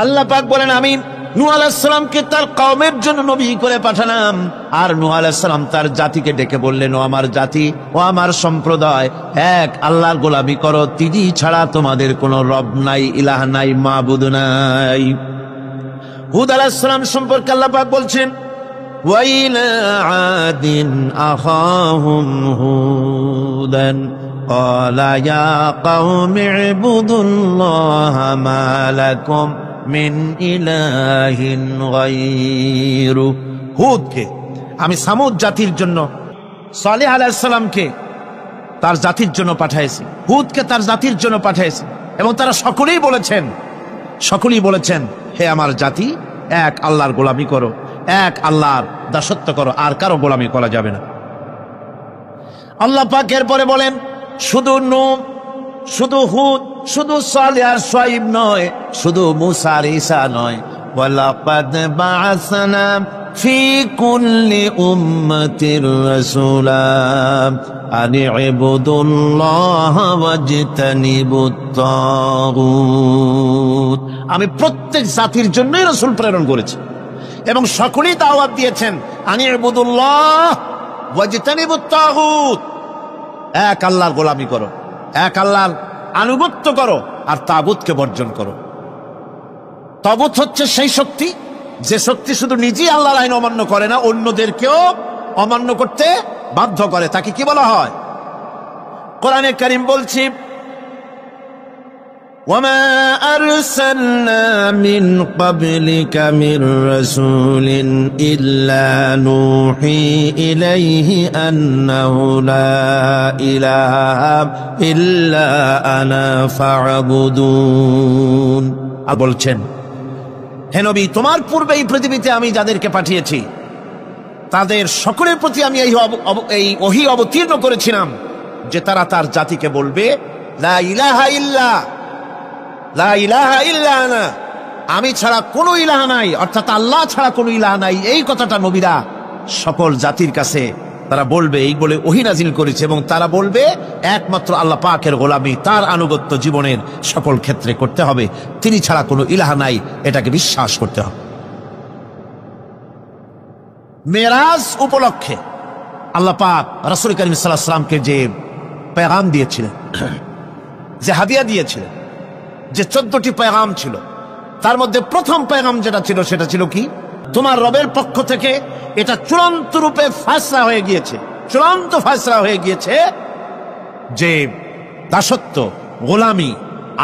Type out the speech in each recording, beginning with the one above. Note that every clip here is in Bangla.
আল্লাহ পাক বলেন, আমি নূহ আলাইহিস সালামকে তার কওমের জন্য নবী করে পাঠালাম। আর নূহ আলাইহিস সালাম তার জাতিকে ডেকে বললেন, ও আমার জাতি, ও আমার সম্প্রদায়, এক আল্লাহর গোলামি করো, তিনি ছাড়া তোমাদের কোনো রব নাই, ইলাহ নাই, মাবুদ নাই। হুদ আলাইহিস সালাম সম্পর্কে আল্লাহ পাক বলছেন, ওয়াইলা আদিন আখাহুম হুদান ক্বালা ইয়া কওমি ইবুদুল্লাহা মা লাকুম মিন ইলাহিন গায়রু। হুদকে আমি সামুদ জাতির জন্য, সালেহ আলাইহিস সালামকে তার জাতির জন্য পাঠিয়েছি, হুদকে তার জাতির জন্য পাঠিয়েছি, এবং তারা সকলেই বলেছেন, হে আমার জাতি, এক আল্লাহর গোলামি করো, এক আল্লাহর দাসত্ব করো, আর কারো গোলামি করা যাবে না। আল্লাহ পাক এরপরে বলেন, শুধু নূহ, শুধু হুদ, শুধু সালেহ আর শুআয়ব নয়, শুধু মুসা আর ঈসা নয়, ওয়ালাকাদ বা'আসনা ফি কুল্লি উম্মাতির রাসূলা আন ইবুদুল্লাহা ওয়াজতানিবুত তাগুত। আমি প্রত্যেক জাতির জন্যই রাসূল প্রেরণ করেছি এবং সকলেই দাওয়াত দিয়েছেন, আন ইবুদুল্লাহ ওয়াজতানিবুত তাগুত, এক আল্লাহর গোলামি করো, এক আল্লাহর আনুগত্য করো, আর তাগুতকে বর্জন করো। তাগুত হচ্ছে সেই শক্তি, যে শক্তি শুধু নিজেই আল্লাহর আইন অমান্য করে না, অন্যদেরকেও অমান্য করতে বাধ্য করে। তাকে কি বলা হয়? কোরআনে কারীম বলছি, ওয়ামা আরসালনা মিন ক্বাবলিকা মির রাসূলিন ইল্লা নূহি ইলাইহি আন্নাহু লা ইলাহা ইল্লা আনা ফা'বুদুন। আর বলছেন, হে নবী, তোমার পূর্বে এই পৃথিবীতে আমি যাদেরকে পাঠিয়েছি তাদের সকলের প্রতি আমি এই ওহী অবতীর্ণ করেছিলাম যে তারা তার জাতিকে বলবে, লা ইলাহা ইল্লা, লা ইলাহা ইল্লা আনা, আমি ছাড়া কোনো ইলাহ নাই, অর্থাৎ আল্লাহ ছাড়া কোনো ইলাহ নাই। এই কথাটা নবীরা সকল জাতির কাছে তারা বলবে, এই বলে ওহী নাজিল করেছে, এবং তারা বলবে একমাত্র আল্লাহ পাকের গোলামি, তার আনুগত্য জীবনের সকল ক্ষেত্রে করতে হবে, তিনি ছাড়া কোনো ইলাহ নাই, এটাকে বিশ্বাস করতে হবে। মেরাজ উপলক্ষে আল্লাহ পাক রাসূল কারীম সাল্লাল্লাহু আলাইহি ওয়াসাল্লামকে যে পেগাম দিয়েছিলেন, যে হাদিয়া দিয়েছিলেন, যে 14টি পেগাম ছিল, তার মধ্যে প্রথম পেগাম যেটা ছিল সেটা ছিল কি? তোমার রবের পক্ষ থেকে এটা চূড়ান্ত রূপে ফয়সালা হয়ে গিয়েছে, চূড়ান্ত ফয়সালা হয়ে গিয়েছে যে দাসত্ব, গোলামি,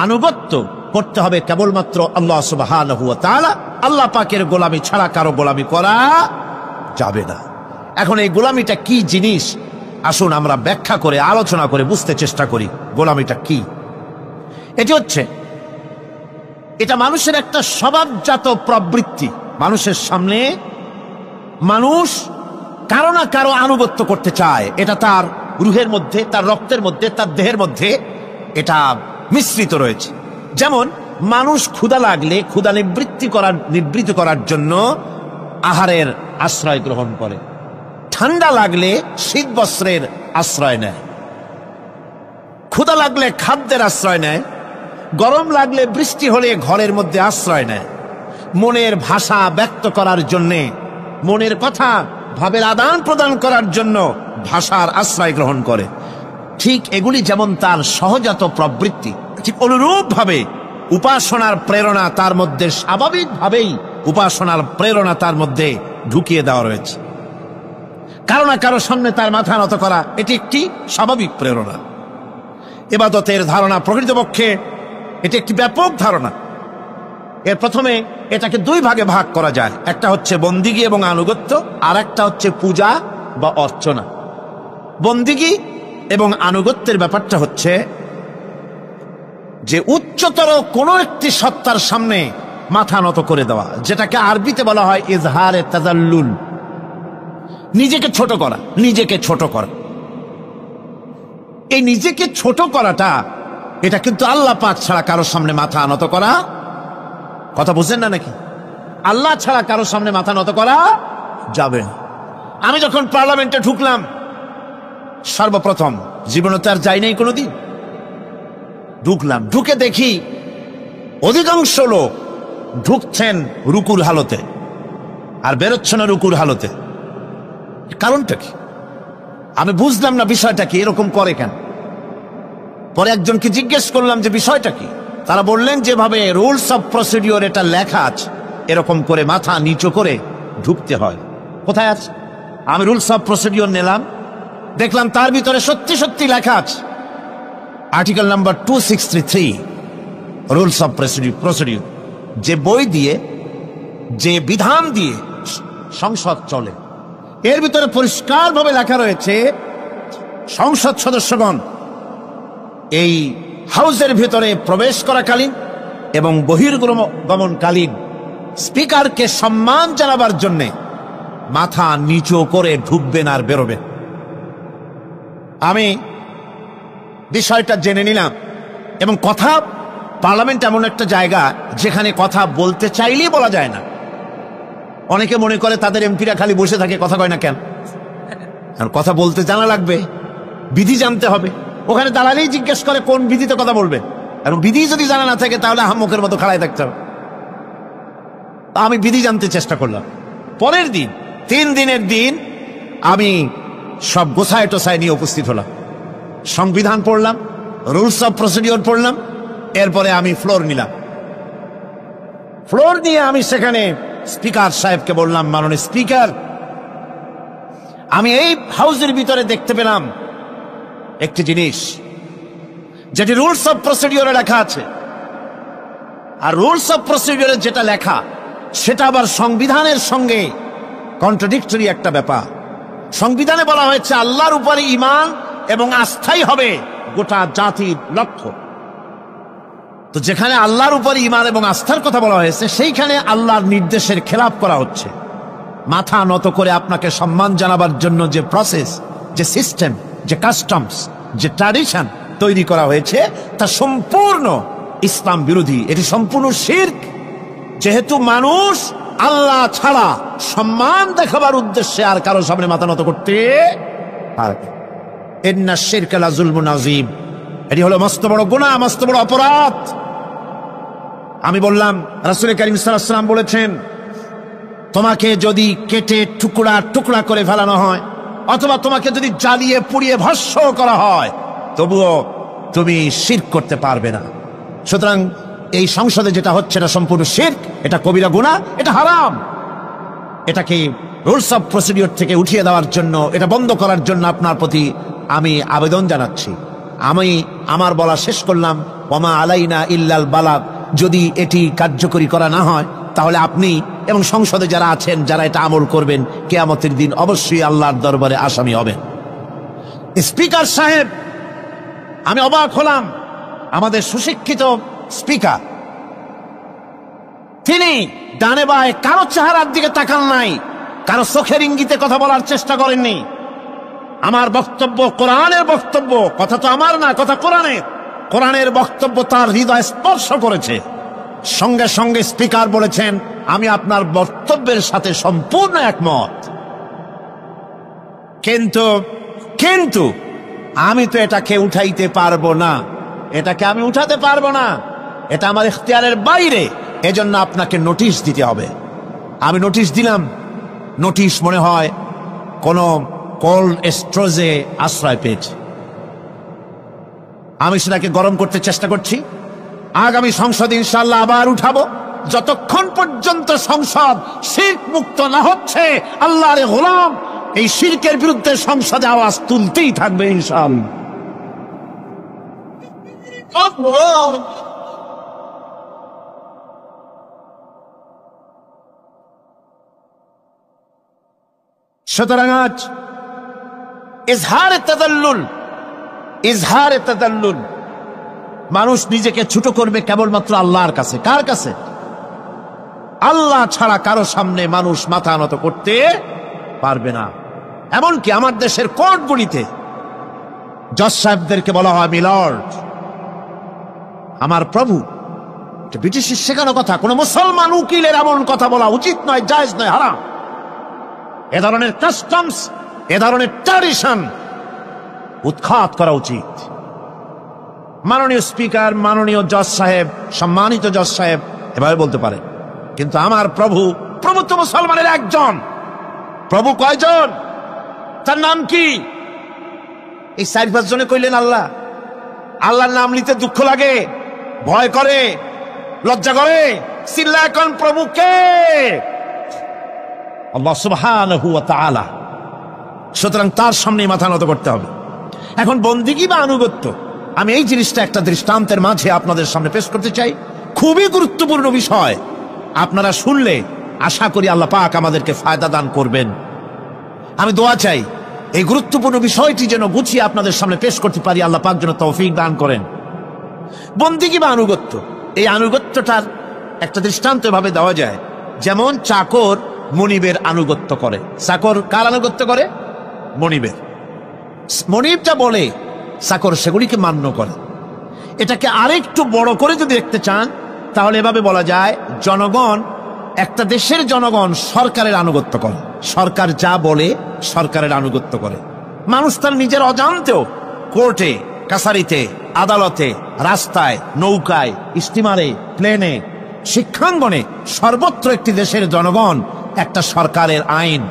আনুগত্য করতে হবে কেবলমাত্র আল্লাহ সুবহানাহু ওয়া তাআলা। আল্লাহ পাকের গোলামি ছাড়া কারো গোলামি করা যাবে না। এখন এই গোলামিটা কি জিনিস, আসুন আমরা ব্যাখ্যা করে আলোচনা করে বুঝতে চেষ্টা করি গোলামিটা কি। এটি হচ্ছে, এটা মানুষের একটা স্বভাবজাত প্রবৃত্তি। মানুষের সামনে মানুষ কারো না কারো আনুগত্য করতে চায়, এটা তার রুহের মধ্যে, তার রক্তের মধ্যে, তার দেহের মধ্যে এটা মিশ্রিত রয়েছে। যেমন মানুষ ক্ষুধা লাগলে ক্ষুধা নিবৃত্তি করার জন্য আহারের আশ্রয় গ্রহণ করে, ঠান্ডা লাগলে শীত বস্ত্রের আশ্রয় নেয়, ক্ষুধা লাগলে খাদ্যের আশ্রয় নেয়, গরম লাগলে বৃষ্টি হলে ঘরের মধ্যে আশ্রয় নেয়, মনের ভাষা ব্যক্ত করার জন্যে, মনের কথা ভাবের আদান প্রদান করার জন্য ভাষার আশ্রয় গ্রহণ করে। ঠিক এগুলি যেমন তার সহজাত প্রবৃত্তি, ঠিক অনুরূপ ভাবে উপাসনার প্রেরণা তার মধ্যে স্বাভাবিকভাবেই উপাসনার প্রেরণা তার মধ্যে ঢুকিয়ে দেওয়া রয়েছে। কারো না কারো সামনে তার মাথা নত করা এটি একটি স্বাভাবিক প্রেরণা। ইবাদতের ধারণা প্রকৃতপক্ষে এটি একটি ব্যাপক ধারণা। এর প্রথমে এটাকে দুই ভাগে ভাগ করা যায়, একটা হচ্ছে বন্দিগি এবং আনুগত্য, আর একটা হচ্ছে পূজা বা অর্চনা। বন্দিগি এবং আনুগত্যের ব্যাপারটা হচ্ছে যে উচ্চতর কোনো একটি সত্তার সামনে মাথা নত করে দেওয়া, যেটাকে আরবিতে বলা হয় ইজহারে তাজাল্লুল, নিজেকে ছোট করা, নিজেকে ছোট করা। এই নিজেকে ছোট করাটা, এটা কিন্তু আল্লাহ পাক ছাড়া কারোর সামনে মাথা নত করা, কথা বুঝছেন না নাকি? আল্লাহ ছাড়া কারোর সামনে মাথা নত করা যাবে না। আমি যখন পার্লামেন্টে ঢুকলাম সর্বপ্রথম, জীবনে তো আর যাই নাই কোনোদিন, ঢুকলাম, ঢুকে দেখি অধিকাংশ লোক ঢুকছেন রুকুর হালতে আর বেরোচ্ছেন রুকুর হালতে, কারণটা কি? আমি বুঝলাম না বিষয়টা কি, এরকম করে কেন? পরে একজনকে জিজ্ঞেস করলাম যে বিষয়টা কি। তারা বললেন যেভাবে রুলস অফ প্রসিডিওর এটা লেখা আছে, এরকম করে মাথা নিচু করে ঢুকতে হয়। কোথায় আছে? আমি রুলস অফ প্রসিডিওর নিলাম, দেখলাম তার ভিতরে সত্যি সত্যি লেখা আছে article number 263 rules of procedure, যে বই দিয়ে, যে বিধান দিয়ে সংসদ চলে, এর ভিতরে পরিষ্কারভাবে লেখা রয়েছে সংসদ সদস্যগণ এই হাউসের ভিতরে প্রবেশ করাকালীন এবং বহির্গমনকালীন স্পিকারকে সম্মান জানাবার জন্য মাথা নিচু করে ঢুকবেন আর বেরোবেন। আমি বিষয়টা জেনে নিলাম, এবং কথা, পার্লামেন্ট এমন একটা জায়গা যেখানে কথা বলতে চাইলেই বলা যায় না। অনেকে মনে করে তাদের এমপিরা খালি বসে থাকে, কথা কয় না কেন? আর কথা বলতে জানা লাগবে, বিধি জানতে হবে। ওখানে দাঁড়ালেই জিজ্ঞেস করে কোন বিধিতে কথা বলবে, আর বিধি যদি জানা না থাকে তাহলে আহাম্মকের মতো খাড়ায় থাকতে হবে। আমি বিধি জানতে চেষ্টা করলাম। পরের দিন, 3 দিনের দিন, আমি সব গোছায় টোছায় নিয়ে উপস্থিত হলাম, সংবিধান পড়লাম, রুলস অফ প্রসিডিওর পড়লাম, এরপরে আমি ফ্লোর নিলাম। ফ্লোর নিয়ে আমি সেখানে স্পিকার সাহেবকে বললাম, মাননীয় স্পিকার, আমি এই হাউসের ভিতরে দেখতে পেলাম একটি জিনিস যেটি রুলস অফ প্রসিডিওরে লেখা আছে, আর রুলস অফ প্রসিডিওরে যেটা লেখা সেটা আবার সংবিধানের সঙ্গে কন্ট্রাডিক্টরি একটা ব্যাপার। সংবিধানে বলা হয়েছে আল্লাহর উপরে ঈমান এবং আস্থাই হবে গোটা জাতির লক্ষ্য। তো যেখানে আল্লাহর উপরে ঈমান এবং আস্থার কথা বলা হয়েছে, সেইখানে আল্লাহর নির্দেশের খেলাপ করা হচ্ছে। মাথা নত করে আপনাকে সম্মান জানাবার জন্য যে প্রসেস, যে সিস্টেম, যে কাস্টমস, যে ট্র্যাডিশন তৈরি করা হয়েছে তা সম্পূর্ণ ইসলাম বিরোধী, এটি সম্পূর্ণ শিরক। যেহেতু মানুষ আল্লাহ ছাড়া সম্মান দেখাবার উদ্দেশ্যে আর কারো সামনে মাথা নত করতে পারবে, ইন্না শিরকা লাযুলমুন আযীম, এটি হলো মস্ত বড় গুনাহ, মস্ত বড় অপরাধ। আমি বললাম, রাসূল করিম সাল্লাল্লাহু আলাইহি ওয়াসাল্লাম বলেছেন, তোমাকে যদি কেটে টুকরা টুকরা করে ফেলানো হয়, অথবা তোমাকে যদি জ্বালিয়ে পুড়িয়ে ভস্ম করা হয়, তবুও তুমি শিরক করতে পারবে না। সুতরাং এই সংসদে যেটা হচ্ছে এটা সম্পূর্ণ শিরক, এটা কবিরা গুনাহ, এটা হারাম। এটাকে রুলস অফ প্রসিডিওর থেকে উঠিয়ে দেওয়ার জন্য, এটা বন্ধ করার জন্য আপনার প্রতি আমি আবেদন জানাচ্ছি। আমি আমার বলা শেষ করলাম, ওমা আলাইনা ইল্লাল বালাগ। যদি এটি কার্যকরী করা না হয় তাহলে আপনি এবং সংসদে যারা আছেন, যারা এটা আমল করবেন, কিয়ামতের দিন অবশ্যই আল্লাহর দরবারে আসামি হবেন। স্পিকার সাহেব, আমি অবাক হলাম, আমাদের সুশিক্ষিত স্পিকার, তিনি ডানে বায়ে কারো চেহারার দিকে তাকান নাই, কারো চোখের ইঙ্গিতে কথা বলার চেষ্টা করেননি। আমার বক্তব্য কোরআনের বক্তব্য, কথা তো আমার না, কথা কোরআনের। কোরআনের বক্তব্য তার হৃদয় স্পর্শ করেছে। সঙ্গে সঙ্গে স্পিকার বলেছেন, আমি আপনার বক্তব্যের সাথে সম্পূর্ণ একমত, কিন্তু আমি তো এটাকে উঠাইতে পারবো না, এটাকে আমি উঠাতে পারবো না, এটা আমার ইখতিয়ারের বাইরে, এজন্য আপনাকে নোটিশ দিতে হবে। আমি নোটিশ দিলাম। নোটিশ মনে হয় কোন কোল্ড স্টোরেজে আশ্রয় পেয়েছে। আমি সেটাকে গরম করতে চেষ্টা করছি। আগামী সংসদ ইনশাআল্লাহ আবার উঠাবো, যতক্ষণ পর্যন্ত সংসদ শিরক মুক্ত না হচ্ছে। আল্লাহর গোলাম এই শিরকের বিরুদ্ধে সংসদে আওয়াজ তুলতেই থাকবে ইনশাআল্লাহ। সুতরাং আজ ইজহারে তাদাল্লুল, মানুষ নিজেকে ছোট করবে কেবলমাত্র আল্লাহর কাছে। কার কাছে? আল্লাহ ছাড়া কারো সামনে মানুষ মাথা নত করতে পারবে না। এমনকি আমার দেশের কোর্টগুলিতে জজ সাহেবদেরকে বলা হয় মিলর্ড, আমার প্রভু। ব্রিটিশের শেখানো কথা, কোন মুসলমান উকিলের এমন কথা বলা উচিত নয়, জায়েজ নয়, হারাম। এ ধরনের কাস্টমস, এ ধরনের ট্র্যাডিশন উৎখাত করা উচিত। মাননীয় স্পিকার, মাননীয় জজ সাহেব, সম্মানিত জজ সাহেব এভাবে বলতে পারে, কিন্তু আমার প্রভু, প্রভু তো মুসলমানের একজন। প্রভু কয়জন? তার নাম কি? এই 4-5 জনে কইলেন আল্লাহ। আল্লাহর নাম নিতে দুঃখ লাগে, ভয় করে, লজ্জা করে, চিল্লায় কোন প্রভু কে? আল্লাহ সুবহানাহু ওয়া তাআলা। সুতরাং তার সামনে মাথা নত করতে হবে। এখন বন্দিগি বা আনুগত্য, আমি এই জিনিসটা একটা দৃষ্টান্তের মাঝে আপনাদের সামনে পেশ করতে চাই। খুবই গুরুত্বপূর্ণ বিষয়, আপনারা শুনলে আশা করি আল্লাহ পাক আমাদেরকে ফায়দা দান করবেন। আমি দোয়া চাই এই গুরুত্বপূর্ণ বিষয়টি যেন গুছিয়ে আপনাদের সামনে পেশ করতে পারি, আল্লাহ পাক যেন তৌফিক দান করেন। বন্দিগি বা আনুগত্য, এই আনুগত্যটার একটা দৃষ্টান্ত ভাবে দেওয়া যায়, যেমন চাকর মনিবের আনুগত্য করে। চাকর কার আনুগত্য করে? মনিবের। মনিবটা বলে, চাকর সেগুলিকে মান্য করে। এটাকে আরেকটু বড় করে যদি দেখতে চান তাহলে এভাবে বলা যায়, জনগণ, একটা দেশের জনগণ সরকারের আনুগত্য করে। সরকার যা বলে সরকারের আনুগত্য করে। মানুষ তার নিজের অজান্তেও কোর্টে, কাছারিতে, আদালতে, রাস্তায়, নৌকায়, স্টিমারে, প্লেনে, শিক্ষাঙ্গনে, সর্বত্র একটি দেশের জনগণ একটা সরকারের আইন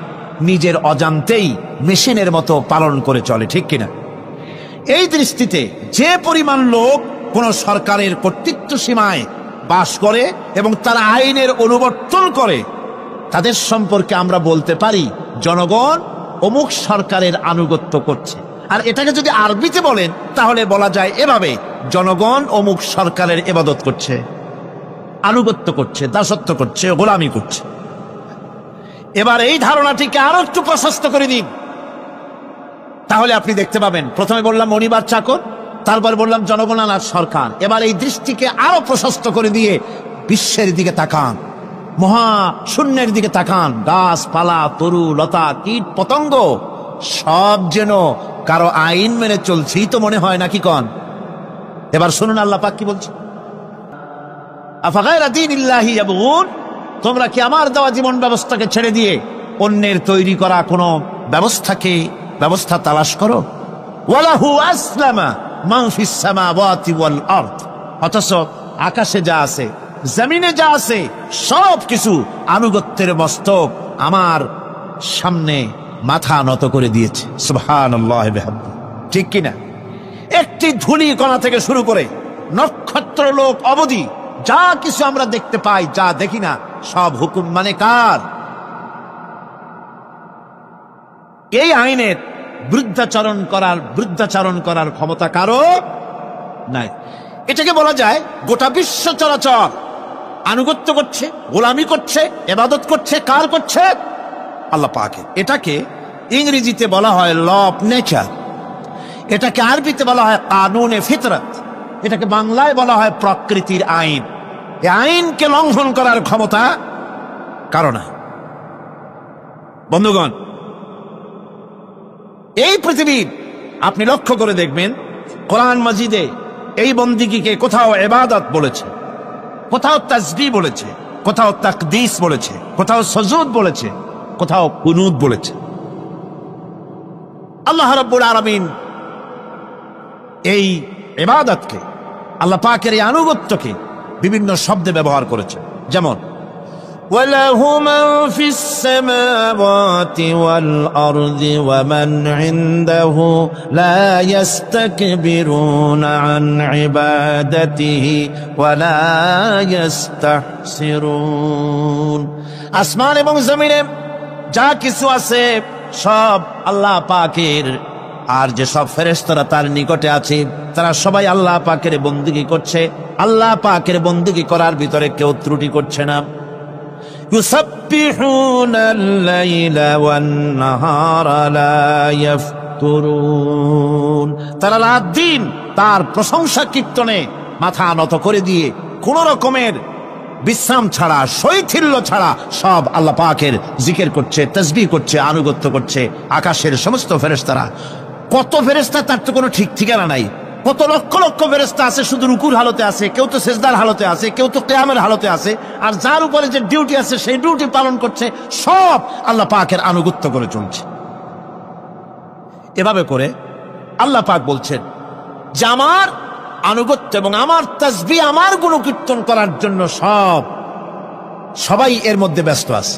নিজের অজান্তেই মেশিনের মতো পালন করে চলে, ঠিক কিনা? এই দৃষ্টিতে যে পরিমাণ লোক কোন সরকারের কর্তৃত্ব সীমায় বাস করে এবং তারা আইনের অনুবর্তন করে, তাদের সম্পর্কে আমরা বলতে পারি জনগণ অমুক সরকারের আনুগত্য করছে। আর এটাকে যদি আরবিতে বলেন তাহলে বলা যায় এভাবে, জনগণ অমুক সরকারের ইবাদত করছে, আনুগত্য করছে, দাসত্ব করছে, গোলামি করছে। এবার এই ধারণাটিকে আরো একটু প্রশস্ত করে দিন, তাহলে আপনি দেখতে পাবেন। প্রথমে বললাম মনিবার চাকর, তারপর বললাম জনগণ আর সরকার। এবার এই দৃষ্টিকে আরো প্রশস্ত করে দিয়ে বিশ্বের দিকে তাকান, মহা শূন্যের দিকে তাকান। গাছপালা, তরু লতা, কীট পতঙ্গ সব যেন কারো আইন মেনে চলছেই তো মনে হয়, নাকি কন? এবার শুনুন আল্লাহ পাক কি বলছে, আফাগায়রা দীনিল্লাহি ইয়াবগুন, তোমরা কি আমার দেওয়া জীবন ব্যবস্থাকে ছেড়ে দিয়ে অন্যের তৈরি করা কোনো ব্যবস্থা তালাশ করো? ওয়ালাহু আসলামা মান ফিস সামাওয়াতি ওয়াল আরদ, অথচ আকাশে যা আছে, জমিনে যা আছে, সব কিছু আনুগত্যের মস্তক আমার সামনে মাথা নত করে দিয়েছে। সুবহানাল্লাহি বিহামদি, ঠিক কিনা? একটি ধূলি কণা থেকে শুরু করে নক্ষত্র লোক অবধি যা কিছু আমরা দেখতে পাই, যা দেখি না, সব হুকুম মানে কার? এই আইনের বৃদ্ধাচরণ করার ক্ষমতা কারো নাই। এটাকে বলা যায় গোটা বিশ্ব চরাচর আনুগত্য করছে, গোলামি করছে, ইবাদত করছে। কার করছে? আল্লাহ পাকের। এটাকে ইংরেজিতে বলা হয় ল অফ নেচার, এটাকে আরবিতে বলা হয় কানুনে ফিতরত, এটাকে বাংলায় বলা হয় প্রকৃতির আইন। এই আইনকে লঙ্ঘন করার ক্ষমতা কারো না। বন্ধুগণ, এই পৃথিবীর আপনি লক্ষ্য করে দেখবেন, কোরআন মাজিদে এই বন্দিগিকে কোথাও ইবাদত বলেছে, কোথাও তাসবিহ বলেছে, কোথাও তাকদীস বলেছে, কোথাও সুজুদ বলেছে, কোথাও কুনুত বলেছে। আল্লাহ রাব্বুল আলামিন এই ইবাদতকে, আল্লাহ পাকের এই আনুগত্যকে বিভিন্ন শব্দে ব্যবহার করেছে, যেমন وَلَهُ مَنْ فِي السَّمَاوَاتِ وَالْأَرْضِ وَمَنْ عِنْدَهُ لَا يَسْتَكْبِرُونَ عَنْ عِبَادَتِهِ وَلَا يَسْتَحْسِرُونَ। আসমান এবং জমিনে যা কিছু আছে সব আল্লাহ পাকের, আর যে সব ফেরেশতারা তার নিকটে আছে তারা সবাই আল্লাহ পাকের বন্দেগী করছে। আল্লাহ পাকের বন্দেগী করার ভিতরে কেউ ত্রুটি করছে না। يسبحون الليل والنهار لا يفترون, তারা রাত দিন তার প্রশংসা কীর্তনে মাথা নত করে দিয়ে কোন রকমের বিশ্রাম ছাড়া, শৈথিল্য ছাড়া সব আল্লাহ পাকের জিকির করছে, তাসবিহ করছে, আনুগত্য করছে। আকাশের সমস্ত ফেরেশতারা, কত ফেরেশতা তার তো কোনো ঠিক ঠিকানা নাই। কত লক্ষ লক্ষ ফেরেশতা আছে শুধু রুকুর হালতে আছে, কেউ তো সিজদার হালতে আছে, কেউ তো কিয়ামের হালতে আছে, আর যার উপরে যে ডিউটি আছে সেই ডিউটি পালন করছে। সব আল্লাহ পাকের আনুগত্য করে চলছে। এভাবে করে আল্লাহ পাক বলছেন যে আমার আনুগত্য এবং আমার তাসবিহ, আমার গুণকীর্তন করার জন্য সব সবাই এর মধ্যে ব্যস্ত আছে।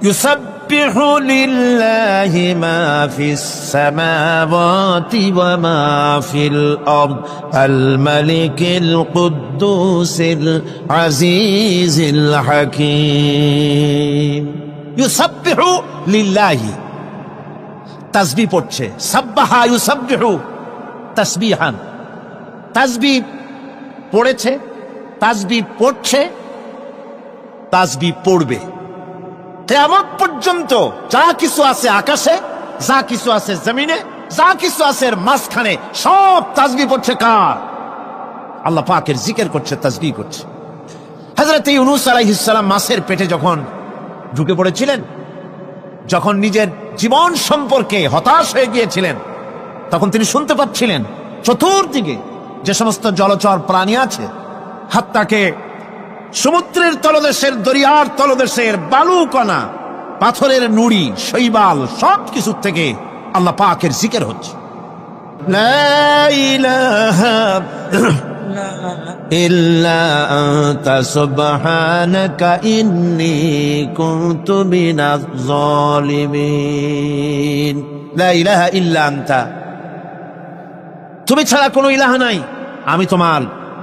ইউসাব্বিহু লিল্লাহি মা ফিস সামাওয়াতি ওয়া মা ফিল আরদ আল মালিকিল কুদ্দুসিল আজিজিল হাকীম। ইউসাব্বিহু লিল্লাহি, তাসবিহ পড়ছে, সাব্বাহা ইউসাব্বিহু তাসবিহান, তাসবিহ পড়েছে, তাসবিহ পড়ছে, তাসবিহ পড়বে। কিয়ামত পর্যন্ত যা কিছু আছে আকাশে, যা কিছু আছে জমিনে, যা কিছু আছে মাঝখানে, সব তাসবিহ পড়ছে। কার? আল্লাহ পাকের জিকির করছে, তাসবিহ করছে। হযরত ইউনূস আলাইহিস সালাম মাছের পেটে যখন ঢুকে পড়েছিলেন, যখন নিজের জীবন সম্পর্কে হতাশ হয়ে গিয়েছিলেন, তখন তিনি শুনতে পাচ্ছিলেন চতুর্দিকে যে সমস্ত জলচর প্রাণী আছে, হাত্তাকে সমুদ্রের তলদেশের, দরিয়ার তলদেশের বালুকণা, পাথরের নুড়ি, শৈবাল, সব কিছু থেকে আল্লাহ পাকের জিকির হচ্ছে। লা ইলাহা ইল্লা আনতা সুবহানাকা ইন্নী কুনতু মিনাজ জালিমিন। লা ইলাহা ইল্লা আনতা, তুমি ছাড়া কোনো ইলাহ নাই, আমি তোমার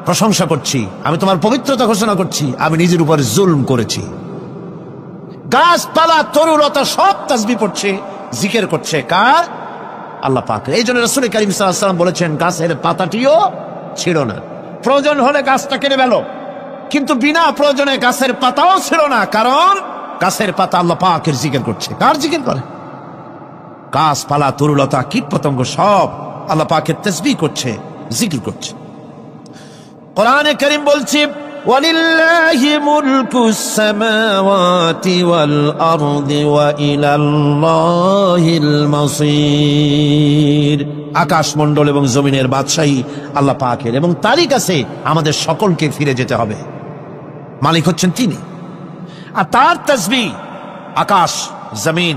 প্রশংসা করছি, আমি তোমার পবিত্রতা ঘোষণা করছি, আমি নিজের উপর জুলম করেছি। গাছপালা, তরুলতা সব তাসবিহ পড়ছে, জিকির করছে। কার? আল্লাহ পাক। এই জন্য রাসূল কারীম সাল্লাল্লাহু আলাইহি ওয়াসাল্লাম বলেছেন, গাছের পাতাটিও ছিঁড়ো না। প্রয়োজন হলে গাছটা কেটে ফেলো, কিন্তু বিনা প্রয়োজনে গাছের পাতাও ছিঁড়ো না, কারণ গাছের পাতা আল্লাহ পাকের জিকির করছে। কার জিকির করে? গাছপালা, তরুলতা, কীট পতঙ্গ সব আল্লাহ পাকের তাসবিহ করছে, জিকির করছে। কোরআনে কারীম বলছে, ওয়ালিল্লাহি মুলকুস সামাওয়াতি ওয়াল আরদি ওয়া ইলাল্লাহিল মাসির। আকাশ মণ্ডল এবং জমিনের বাদশাহী আল্লাহ পাকের, এবং তারই কাছে আমাদের সকলকে ফিরে যেতে হবে। মালিক হচ্ছেন তিনি। আর তার তাসবিহ আকাশ জমিন,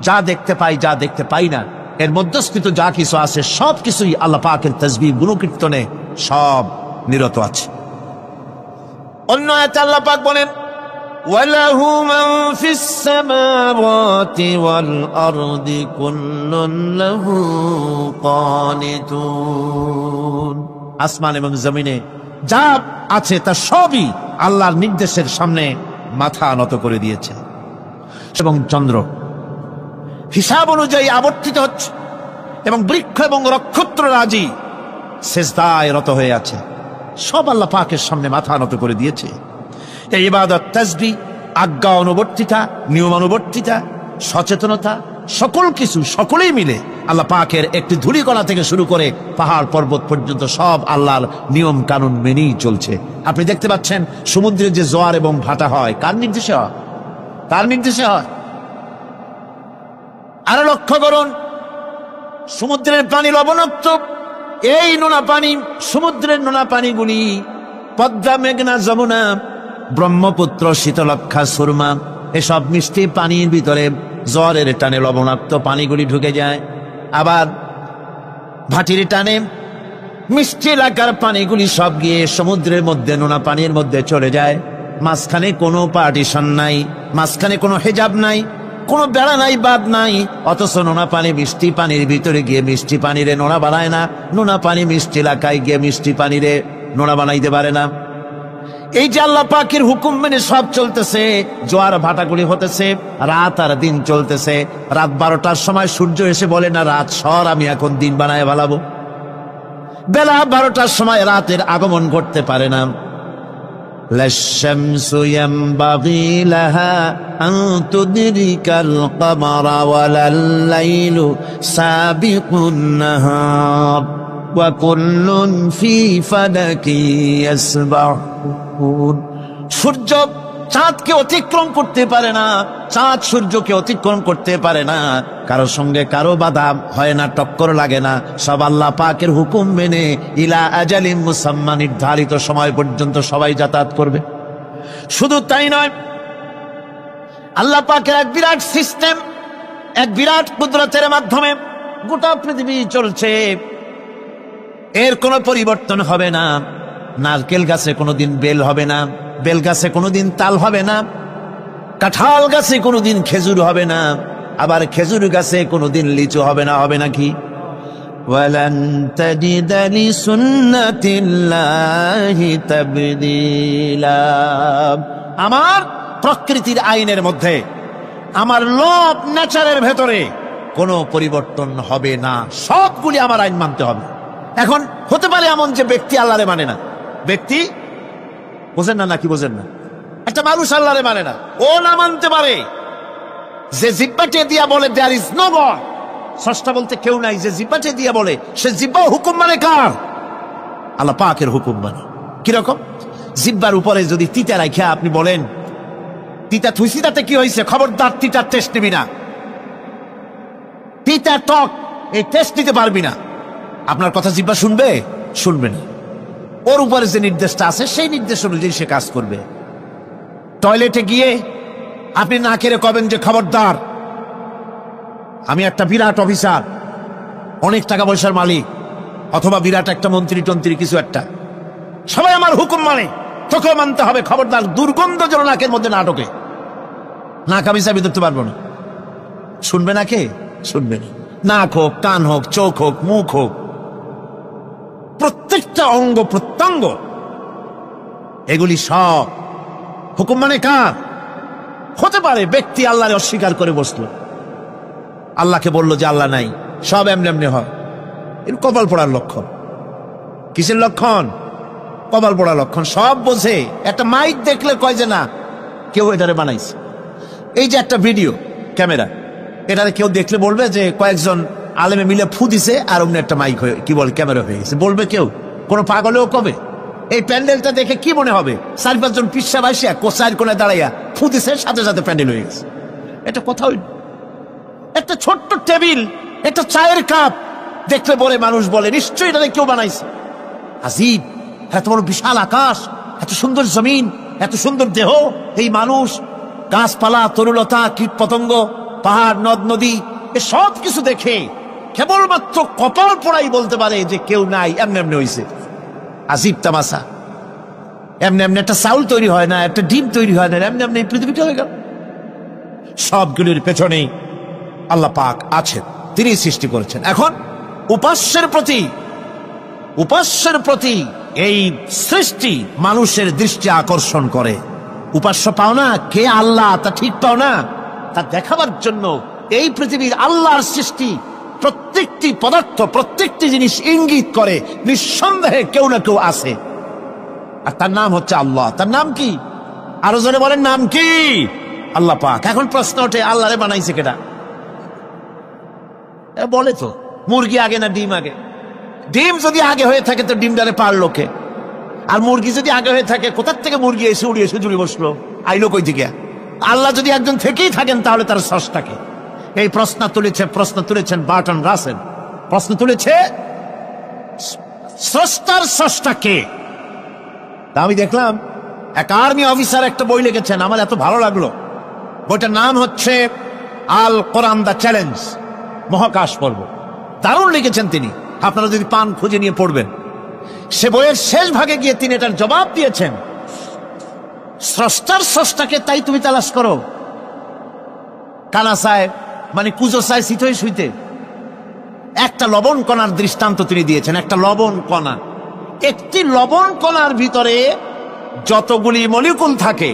যা দেখতে পাই, যা দেখতে পাই না, এর মধ্যস্থিত যা কিছু আছে সব কিছুই আল্লাহ পাকের তাসবিহ গুণকীর্তনে সব নিরত আছে। অন্য আয়াতে আল্লাহ পাক বলেন, ওয়ালাহু মান ফিস সামাওয়াতি ওয়াল আরদি কুল্লুন লাহু কানিতুন। আসমান এবং জমিনে যা আছে তা সবই আল্লাহর নির্দেশের সামনে মাথা নত করে দিয়েছে। এবং চন্দ্র হিসাব অনুযায়ী আবর্তিত হচ্ছে, এবং বৃক্ষ এবং নক্ষত্ররাজি সিজদায় রত হয়ে আছে। সব আল্লাহ পাকের সামনে মাথা নত করে দিয়েছে। এই ইবাদত, তাসবিহ, আজ্ঞা অনুবর্তিতা, নিয়মানুবর্তিতা, সচেতনতা, সকল কিছু সকলেই মিলে আল্লাহ পাকের একটি ধূলিকণা থেকে শুরু করে পাহাড় পর্বত পর্যন্ত সব আল্লাহর নিয়ম কানুন মেনেই চলছে। আপনি দেখতে পাচ্ছেন সমুদ্রে যে জোয়ার এবং ভাটা হয়, কার নির্দেশে হয়? তার নির্দেশে হয়। আরো লক্ষ্য করুন, সমুদ্রের পানি লবণাক্ত, এই নোনা পানি, সমুদ্রের নোনা পানিগুলি পদ্মা, মেঘনা, যমুনা, ব্রহ্মপুত্র, শীতলক্ষা, সুরমা, এসব মিষ্টি পানির ভিতরে জ্বরের টানে লবণাক্ত পানিগুলি ঢুকে যায়। আবার ভাটির টানে মিষ্টি এলাকার পানিগুলি সব গিয়ে সমুদ্রের মধ্যে নোনা পানির মধ্যে চলে যায়। মাঝখানে কোনো পার্টিশন নাই, মাঝখানে কোনো হেজাব নাই, কোনো বেড়া নাই, বাদ নাই। অথচ নোনা পানি মিষ্টি পানির ভিতরে গিয়ে মিষ্টি পানিরে নোনা বানায় না, নোনা পানি মিষ্টি এলাকায় গিয়ে মিষ্টি পানিরে নোনা বানাইতে পারে না। এই যে আল্লাহ পাকের হুকুম মেনে সব চলতেছে, জোয়ার ভাটাগুলি হতেছে, রাত আর দিন চলতেছে। রাত 12টার সময় সূর্য এসে বলে না, রাত সর, আমি এখন দিন বানায় ভালাবো। বেলা 12টার সময় রাতের আগমন ঘটতে পারে না। লাশ-শামসু ইয়ানবাগী লাহা আন তুদরিকাল কমারা ওয়ালাল লাইলু সাবিকুন নাহার ওয়া কুল্লুন ফি ফালাকি ইয়াসবাহুন। সূর্য চাঁদকে অতিক্রম করতে পারে না, চাঁদ সূর্যকে অতিক্রম করতে পারে না। কারোর সঙ্গে কারো বাধা হয় না, টক্কর লাগে না। সব আল্লাহ পাকের হুকুম মেনে ইলা আজালিম মুসাম্মা, নির্ধারিত সময় পর্যন্ত সবাই যাতায়াত করবে। শুধু তাই নয়, আল্লাহ পাকের এক বিরাট সিস্টেম, এক বিরাট কুদরতের মাধ্যমে গোটা পৃথিবী চলছে। এর কোনো পরিবর্তন হবে না। নারকেল গাছে কোনোদিন বেল হবে না, বেল গাছে কোনোদিন তাল হবে না, কাঁঠাল গাছে কোনোদিন খেজুর হবে না, আবার খেজুর গাছে কোনোদিন লিচু হবে না। হবে নাকি? ওয়ালান তাজিদা লিসুন্নাতিল্লাহি তাবদীলা। আমার প্রকৃতির আইনের মধ্যে, আমার লব নেচারের ভেতরে কোনো পরিবর্তন হবে না, সবগুলি আমার আইন মানতে হবে। এখন হতে পারে এমন যে ব্যক্তি আল্লাহরে মানে না, ব্যক্তি বোঝেন না নাকি বোঝেন না, একটা মানুষ আল্লাহরে মানে না, ও না মানতে পারে। যে জিব্বাটে দিয়া বলে দেয়ার ইজ নো গড, স্রষ্টা বলতে কেউ নাই, যে জিব্বাটে দিয়া বলে সে জিব্বা হুকুম মানে কার? আল্লাহ পাকের হুকুম মানে। কিরকম? জিব্বার উপরে যদি তিতা রাখিয়া আপনি বলেন তিতা থুইছি তাতে কি হয়েছে, খবরদার তিতার টেস্ট নিবি না, তিতা টক এই টেস্ট নিতে পারবি না। আপনার কথা জিব্বা শুনবে? শুনবে না। ওর উপরে যে নির্দেশটা আছে সেই নির্দেশ অনুযায়ী সে কাজ করবে। টয়লেটে গিয়ে আপনি না কেড়ে কবেন যে খবরদার, আমি একটা বিরাট অফিসার, অনেক টাকা পয়সার মালিক, অথবা বিরাট একটা মন্ত্রী টন্ত্রী কিছু একটা, সবাই আমার হুকুম মানে, তোকেও মানতে হবে, খবরদার দুর্গন্ধ যেন নাকের মধ্যে না ঢোকে, নাক আমি চাবি ধরতে পারবো না। শুনবে না কে? শুনবে না। নাক হোক, কান হোক, চোখ হোক, মুখ হোক, প্রত্যেকটা অঙ্গ প্রত্যঙ্গ, এগুলি সব হুকুম মানে কার? হতে পারে ব্যক্তি আল্লাহরে অস্বীকার করে বসলো, আল্লাহকে বললো যে আল্লাহ নাই, সব এমনি এমনি হয়, এর কপাল পড়ার লক্ষণ। কিসের লক্ষণ? কপাল পড়ার লক্ষণ। সব বোঝে, একটা মাইক দেখলে কয় যে না কেউ এটারে বানাইছে। এই যে একটা ভিডিও ক্যামেরা, এটারে কেউ দেখলে বলবে যে কয়েকজন আলেমে মিলে ফু দিছে আর অমনি একটা মাইক হয়ে কি বল ক্যামেরা হয়ে গেছে, বলবে কেউ? কোনো পাগলেও কবে? এই প্যান্ডেলটা দেখে কি মনে হবে? 4-5 পিসা বাইসিয়া কোচার কোণে দাঁড়াইয়া ফু দিছে, সাথে সাথে প্যান্ডেল হয়ে গেছে। এটা কথা হইল? একটা ছোট্ট টেবিল, একটা চায়ের কাপ দেখলে পরে মানুষ বলে নিশ্চয়ই এটা কেউ বানাইছে। আজীব, এত বড় বিশাল আকাশ, এত সুন্দর জমিন, এত সুন্দর দেহ, এই মানুষ, গাছপালা, তরুলতা, কীট পতঙ্গ, পাহাড়, নদ নদী, এ সব কিছু দেখে কেবলমাত্র কপাল পোড়াই বলতে পারে যে কেউ নাই, এমনি এমনি হয়েছে। আজীব তামাশা। এমনি এমনি একটা চাউল তৈরি হয় না, একটা ডিম তৈরি হয় না, এমনি এমনি পৃথিবীটা হয়ে গেল। সবগুলির পেছনেই আল্লাহ পাক আছেন, তিনি সৃষ্টি করেছেন। এখন উপাস্যের প্রতি এই সৃষ্টি মানুষের দৃষ্টি আকর্ষণ করে। উপাস্য পাও না কে আল্লাহ, তা ঠিক পাও না, তা দেখাবার জন্য এই পৃথিবীর আল্লাহর সৃষ্টি প্রত্যেকটি পদার্থ, প্রত্যেকটি জিনিস ইঙ্গিত করে নিঃসন্দেহে কেউ না কেউ আছে, আর তার নাম হচ্ছে আল্লাহ। তার নাম কি? আরো জোরে বলেন, নাম কি? আল্লাহ পাক। এখন প্রশ্ন ওঠে, আল্লাহরে বানাইছে কেডা? বলে তো মুরগি আগে না ডিম আগে? ডিম যদি আগে হয়ে থাকে তো ডিমটারে পারলো কে? আর মুরগি যদি আগে হয়ে থাকে, কোথার থেকে মুরগি এসে উড়িয়ে এসে জুড়ে বসলো, আইলো কই থেকে? আল্লাহ যদি একজন থেকেই থাকেন তাহলে তার স্রষ্টাকে? এই প্রশ্ন তুলেছেন বার্টন রাসেল। প্রশ্ন তুলেছে স্রষ্টার স্রষ্টাকে। আমি দেখলাম এক আর্মি অফিসার একটা বই লিখেছেন, আমার এত ভালো লাগলো। বইটার নাম হচ্ছে আল কোরআন দ্য চ্যালেঞ্জ, মহাকাশ পর্ব। দারুণ লিখেছেন তিনি, আপনারা যদি পান খুঁজে নিয়ে পড়বেন। সে বইয়ের শেষ ভাগে গিয়ে তিনি এটার জবাব দিয়েছেন, স্রষ্টার স্রষ্টাকে তাই তুমি তালাশ করো। কানা সাহেব মানে কুজো সাহেব শীতই শুইতে একটা লবণ কণার দৃষ্টান্ত তিনি দিয়েছেন। একটা লবণ কণা, একটি লবণ কণার ভিতরে যতগুলি মলিকুল থাকে,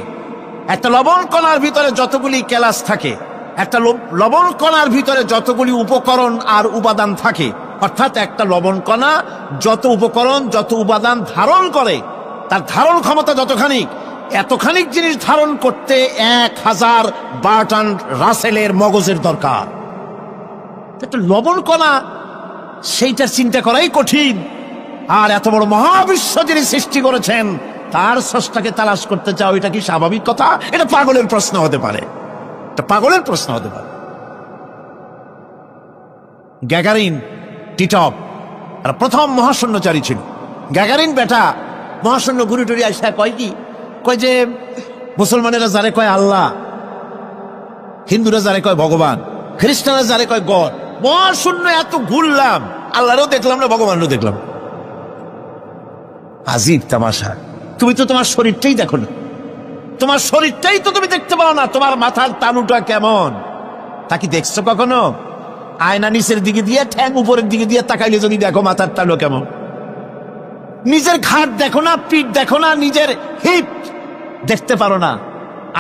একটা লবণ কণার ভিতরে যতগুলি ক্যালাস থাকে, একটা লবণ কণার ভিতরে যতগুলি উপকরণ আর উপাদান থাকে, অর্থাৎ একটা লবণ কণা যত উপকরণ, যত উপাদান ধারণ করে, তার ধারণ ক্ষমতা যতখানি, এতখানিক জিনিস ধারণ করতে 1000 বার্টন রাসেলের মগজের দরকার। একটা লবণ কণা, সেইটার চিন্তা করাই কঠিন। আর এত বড় মহাবিশ্ব যিনি সৃষ্টি করেছেন তার স্রষ্টাকে তালাশ করতে চাও, এটা কি স্বাভাবিক কথা? এটা পাগলের প্রশ্ন হতে পারে, এটা পাগলের প্রশ্ন হতে পারে। গ্যাগারিন টিটপ আর প্রথম মহাশূন্যচারী ছিল। গ্যাগারিন বেটা মহাশূন্য ঘুরে টুরি আসা কয় কি, কয় যে মুসলমানেরা যারে কয় আল্লাহ, হিন্দুরা যারে কয় ভগবান, খ্রিস্টানরা যারে কয় গড, মহাশূন্য এত ঘুরলাম, আল্লাহরও দেখলাম না, ভগবানও দেখলাম। আজীব তামাশা। তুমি তো তোমার শরীরটাই দেখো না, তোমার শরীরটাই তো তুমি দেখতে পাও না। তোমার মাথার তালুটা কেমন তা কি দেখছো কখনো? আয়না নিচের দিকে দিয়ে ঠ্যাং উপরের দিকে দিয়ে তাকাইলে যদি দেখো মাথার তালু কেমন। নিজের ঘাট দেখো না, পিঠ দেখো না, নিজের হিপ দেখতে পারো না।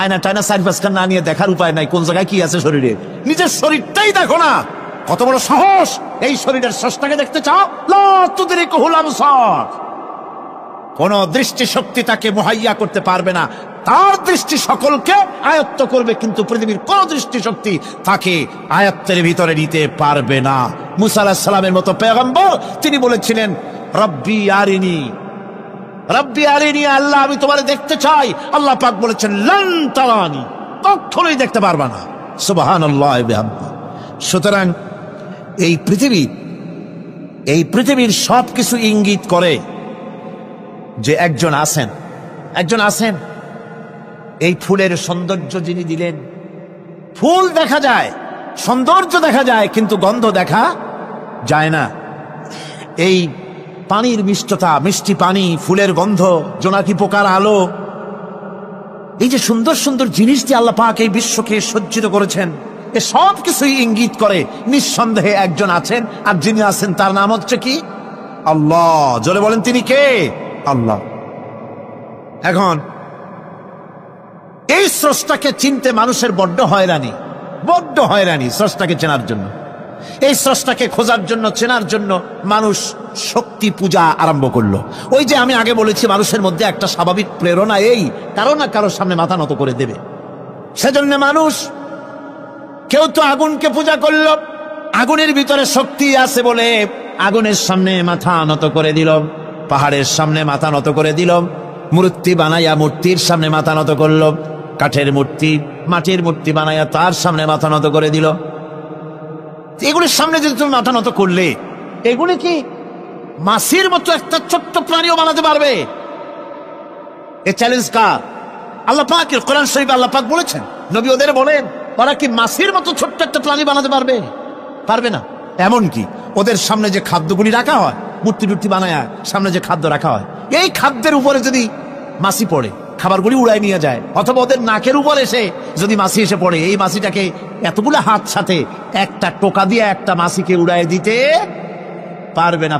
আয়না টায়না সাইড পাঁচটা না নিয়ে দেখার উপায় নাই কোন জায়গায় কি আছে শরীরে। নিজের শরীরটাই দেখো না। কত বড় সাহস! এই শরীরের স্রষ্টাকে দেখতে চাও? লা তুদরিকুহুল আবসার। কোন দৃষ্টি শক্তি তাকে মুহাইয়া করতে পারবে না। তার দৃষ্টি সকলকে আয়ত্ত করবে, কিন্তু পৃথিবীর কোন দৃষ্টি শক্তি তাকে আয়ত্তের ভিতরে নিতে পারবে না। মুসা আলাইহিস সালামের মতো পয়গম্বর, তিনি বলেছিলেন রব্বি আরিনি, রব্বি আরিনি, আল্লাহ আমি তোমারে দেখতে চাই। আল্লাহ পাক বলেছেন লান তারানি, কখনোই দেখতে পারবা না। সুবহানাল্লাহ ওয়া বিহামদিহি। সুতরাং এই পৃথিবীর সবকিছু ইঙ্গিত করে যে একজন আছেন। এই ফুলের সৌন্দর্য যিনি দিলেন, ফুল দেখা যায়, সৌন্দর্য দেখা যায়, কিন্তু গন্ধ দেখা যায় না। এই পানির মিষ্টতা, মিষ্টি পানি, ফুলের গন্ধ, জোনাকি পোকার আলো, এই যে সুন্দর সুন্দর জিনিস দিয়ে আল্লাহ পাক এই বিশ্বকে সজ্জিত করেছেন, এ সব কিছুই ইঙ্গিত করে নিঃসন্দেহে একজন আছেন। আর যিনি আছেন তার নাম হচ্ছে কি? আল্লাহ। জোরে বলেন তিনি কে? আল্লাহ। এখন এই স্রষ্টাকে চিনতে মানুষের বড্ড হয়রানি স্রষ্টাকে চেনার জন্য। এই স্রষ্টাকে খোঁজার জন্য, চেনার জন্য মানুষ শক্তি পূজা আরম্ভ করলো। ওই যে আমি আগে বলেছি, মানুষের মধ্যে একটা স্বাভাবিক প্রেরণা এই কারো না কারোর সামনে মাথা নত করে দেবে। সেজন্য মানুষ, কেউ তো আগুনকে পূজা করলো, আগুনের ভিতরে শক্তি আছে বলে আগুনের সামনে মাথা নত করে দিল, পাহাড়ের সামনে মাথা নত করে দিল, মূর্তি বানাইয়া মূর্তির সামনে মাথা নত করলো, কাঠের মূর্তি, মাটির মূর্তি বানাইয়া তার সামনে মাথা নত করে দিল। এগুলির সামনে যদি তুমি মাথা নত করলে, এগুলি কি মাছির মতো একটা ছোট্ট প্রাণীও বানাতে পারবে? এ চ্যালেঞ্জ কার? আল্লাহ পাকের। কোরআন শরীফে আল্লাহ পাক বলেছেন, নবী ওদের বলেন, ওরা কি মাছির মতো ছোট্ট একটা প্রাণী বানাতে পারবে? পারবে না। এমনকি ওদের সামনে যে খাদ্যগুলি রাখা হয়, মূর্তি টুর্তি বানায় সামনে যে খাদ্য রাখা হয়, এই খাদ্যের উপরে যদি মাছি পড়ে, খাবারগুলি উড়াই নিয়ে যায়। অথবা ওদের নাকের উপর এসে যদি মাছি এসে পড়ে, এই মাছিটাকে এতগুলো হাত সাথে একটা টোকা দিয়ে একটা মাছিকে উড়াই দিতে পারবে না।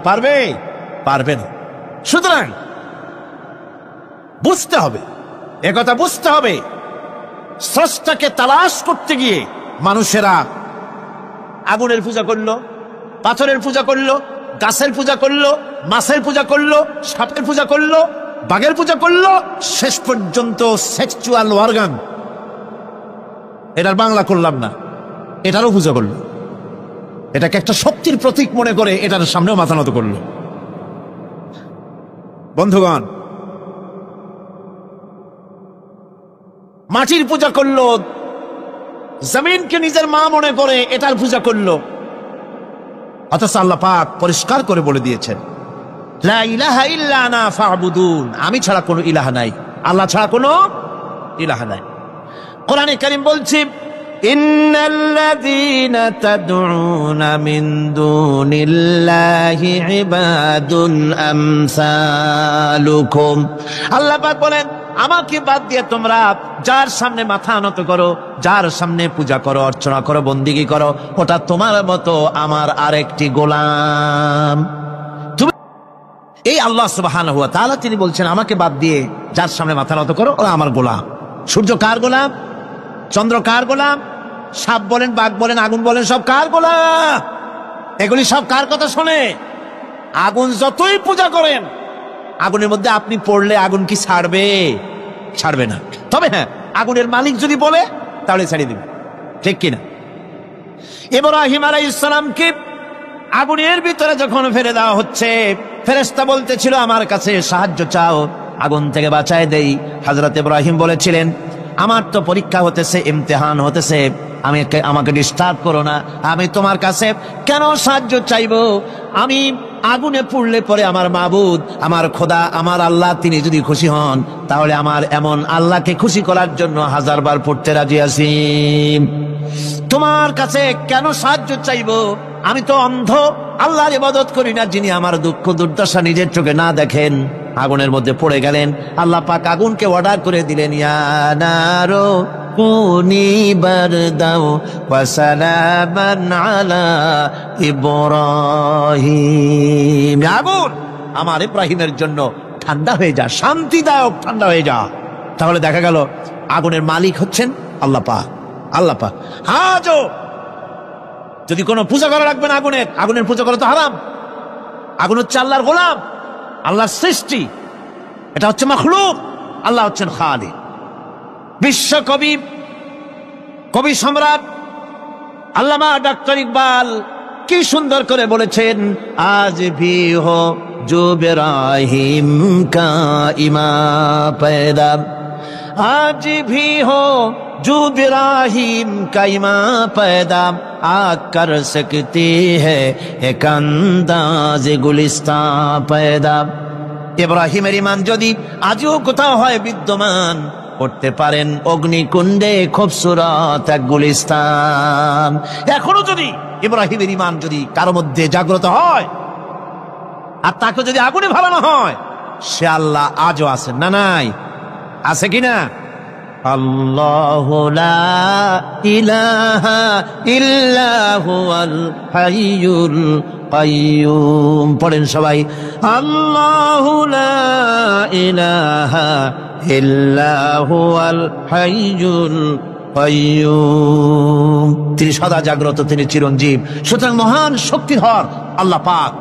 পারবে না। সুতরাং বুঝতে হবে, একথা বুঝতে হবে, স্রষ্টাকে তালাশ করতে গিয়ে মানুষেরা আগুনের পূজা করলো, পাথরের পূজা করলো, গাছের পূজা করলো, মাছের পূজা করলো, সাপের পূজা করলো, বাঘের পূজা করলো, শেষ পর্যন্ত সেক্সুয়াল অর্গান, এটার বাংলা করলাম না, এটারও পূজা করলো। এটাকে একটা শক্তির প্রতীক মনে করে এটার সামনেও মাথা নত করলো। বন্ধুগণ, মাটির পূজা করলো, জমিনকে নিজের মা মনে করে এটার পূজা করলো। অথচ আল্লাহ পাক পরিষ্কার করে বলে দিয়েছেন, লা ইলাহা ইল্লা আনা ফা'বুদুন, আমি ছাড়া কোনো ইলাহা নাই, আল্লাহ ছাড়া কোনো ইলাহা নাই। কোরআনে কারীম বলছে, ইন্নাল্লাযীনা তাদউনা মিন দুনিল্লাহি ইবাদুন আমসালুকুম। আল্লাহ পাক বলেন, আমাকে বাদ দিয়ে তোমরা যার সামনে মাথা নত করো, যার সামনে পূজা করো, অর্চনা করো, বন্দিগি করো, ওটা তোমার মতো আমার আরেকটি গোলাম। তুমি এই আল্লাহ সুবহানাহু ওয়া তাআলা তিনি বলছেন, আমাকে বাদ দিয়ে যার সামনে মাথা নত করো, ওরা আমার গোলাম। সূর্য কার গোলাম? চন্দ্র কার গোলাম? সাপ বলেন, বাঘ বলেন, আগুন বলেন, সব কার গোলাম? এগুলি সব কার কথা শোনে? আগুন যতই পূজা করেন, আগুনের মধ্যে আপনি পড়লে আগুন কি ছাড়বে? ছাড়বে না। তবে হ্যাঁ, আগুনের মালিক যদি বলে তাহলে ছেড়ে দিবে, ঠিক কিনা? ইব্রাহিম আলাইহিস সালামকে আগুনের ভিতরে যখন ফেলে দেওয়া হচ্ছে, ফেরেশতা বলতেছিল, আমার কাছে সাহায্য চাও, আগুন থেকে বাঁচায় দেই। হযরত ইব্রাহিম বলেছিলেন, আমার তো পরীক্ষা হতেছে, ইমতিহান হতেছে, আমাকে ডিস্টার্ব করো না, আমি তোমার কাছে কেন সাহায্য চাইবো? আমি আগুনে পুড়লে পরে আমার মাবুদ, আমার খোদা, আমার আল্লাহ তিনি যদি খুশি হন, তাহলে আমার এমন আল্লাহকে খুশি করার জন্য 1000 বার পড়তে রাজি আছি। তোমার কাছে কেন সাহায্য চাইবো? আমি তো অন্ধ, আল্লাহর ইবাদত করি না যিনি আমার দুঃখ দুর্দশা নিজের চোখে না দেখেন। আগুনের মধ্যে পড়ে গেলেন। আল্লাহ পাক আগুনকে অর্ডার করে দিলেন, ইয়া নারু কুনি বারদাও ওয়া সালামান আলা ইব্রাহিম। আগুন আমার ইব্রাহিমের জন্য ঠান্ডা হয়ে যা, শান্তিদায়ক ঠান্ডা হয়ে যা। তাহলে দেখা গেল আগুনের মালিক হচ্ছেন আল্লাহ পাক। আল্লাহ পাক আজও যদি কোনো পূজা করা রাখবে না, আগুনের পূজা করা তো হারাম। আগুন হচ্ছে আল্লাহর গোলাম, আল্লাহর সৃষ্টি, এটা হচ্ছে মাখলুক, আল্লাহ হচ্ছেন খালিক। বিশ্ব কবি সম্রাট আল্লামা ডক্টর ইকবাল কি সুন্দর করে বলেছেন, আজ ভি হো जो इब्राहिम का इमा पैदा, आज भी हो जो इब्राहिम का इमा पैदा, आ कर सकती है एक अंदाज गुलिस्तां पैदा। ইব্রাহিমের ঈমান যদি আজও কোথাও হয় বিদ্যমান, করতে পারেন অগ্নিকুণ্ডে খুবসুরত এক গুলিস্তান। এখনো যদি ইব্রাহিমের ঈমান যদি কারো মধ্যে জাগ্রত হয় আর তাকে যদি আগুনে ভালানো হয়, সে আল্লাহ আজও আছেন না নাই? আছে কিনা? আল্লাহু লা ইলাহা ইল্লা হুয়াল হাইয়ুল কাইয়ুম। পড়েন সবাই, আল্লাহু লা ইলাহা ইল্লা হুয়াল হাইয়ুল কাইয়ুম। তিনি সদা জাগ্রত, তিনি চিরঞ্জীব। সুতরাং মহান শক্তিধর আল্লাহ পাক,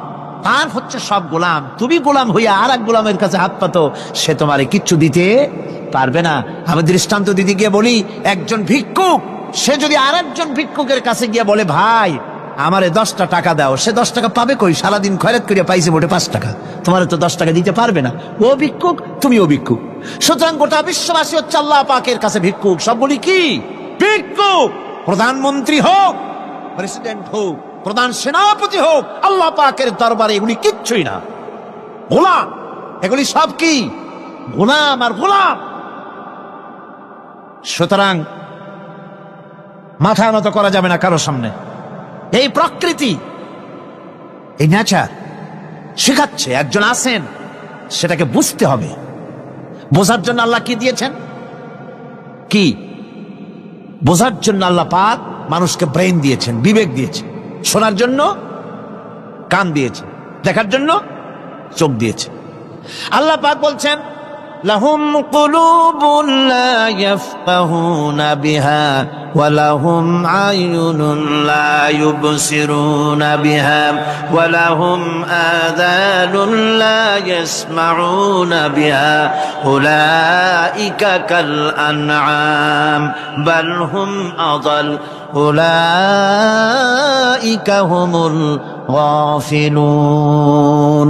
তার হচ্ছে সব গোলাম। তুমি গোলাম হইয়া আর এক গোলামের কাছে হাত পাতো, সে তোমারে কিচ্ছু দিতে পারবে না। আমি দৃষ্টান্ত দিদি গিয়ে বলি, একজন ভিক্ষুক সে যদি আর একজন ভিক্ষুকের কাছে গিয়ে বলে, ভাই আমারে 10টা টাকা দাও, সে 10 টাকা পাবে কই? সারাদিন খয়রাত করিয়া পাইছে মোটে 5 টাকা, তোমার তো 10 টাকা দিতে পারবে না। ও ভিক্ষুক, তুমিও ভিক্ষুক। সুতরাং গোটা বিশ্ববাসী হচ্ছে আল্লাহ পাকের কাছে ভিক্ষুক। সব বলি কি ভিক্ষুক? প্রধানমন্ত্রী হোক, প্রেসিডেন্ট হোক, প্রধান সেনাপতি হোক, আল্লাহ পাকের দরবারে এগুলি কিচ্ছুই না। গোলাম, এগুলি সব কি? গোলাম আর গোলাম। সুতরাং মাথা নত করা যাবে না কারোর সামনে। এই প্রকৃতি, এই নেচার শেখাচ্ছে একজন আছেন, সেটাকে বুঝতে হবে। বোঝার জন্য আল্লাহ কি দিয়েছেন? কি বোঝার জন্য আল্লাহ পাক মানুষকে ব্রেন দিয়েছেন, বিবেক দিয়েছেন। শোনার জন্য কান দিয়েছে, দেখার জন্য চোখ দিয়েছে। আল্লাহ পাক বলছেন, লাহুম কুলুবুন লা ইয়াফকাহুনা বিহা ওয়া লাহুম আয়ুনুন লা ইউবসিরুনা বিহা ওয়া লাহুম আযানুন লা ইয়াসমাউনা বিহা উলাইকা কাল আনআম বাল হুম আযাল উলাইকা হুমুল গাফিলুন।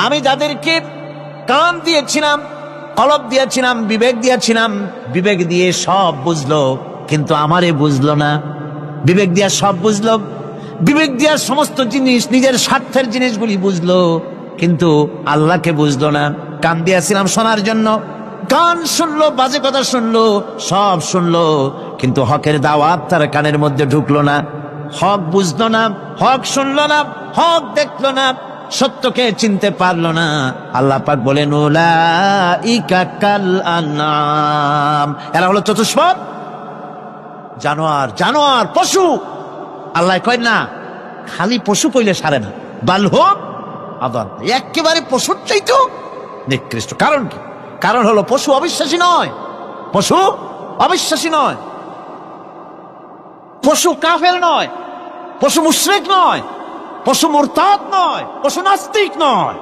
আমি যাদেরকে কান দিয়েছিলাম, কলব দিয়েছিলাম, বিবেক দিয়েছিলাম, বিবেক দিয়ে সব বুঝলো, কিন্তু আমারে বুঝলো না। বিবেক দিয়া সব বুঝলো, বিবেক দিয়া সমস্ত জিনিস, নিজের স্বার্থের জিনিসগুলি বুঝলো, কিন্তু আল্লাহকে বুঝলো না। কান দিয়েছিলাম শোনার জন্য, কান শুনলো, বাজে কথা শুনলো, সব শুনলো, কিন্তু হকের দাওয়াত তার কানের মধ্যে ঢুকলো না। হক বুঝলো না, হক শুনলো না, হক দেখলো না, সত্যকে চিনতে পারলো না। আল্লাহ পাক বলেন, উলাইকা কাল আনআম, এরা হলো চতুষ্পদ জানোয়ার, জানোয়ার পশু। আল্লাহ কয় না খালি পশু কইলে সারে না, বাল হুম আযাল, একেবারে পশুর চাইতেও নিকৃষ্ট। কারণ কি? কারণ হলো পশু অবিশ্বাসী নয়, পশু অবিশ্বাসী নয়, পশু কাফের নয়, পশু মুশরিক নয়, পশু মুরতাদ নয়, পশু নাস্তিক নয়,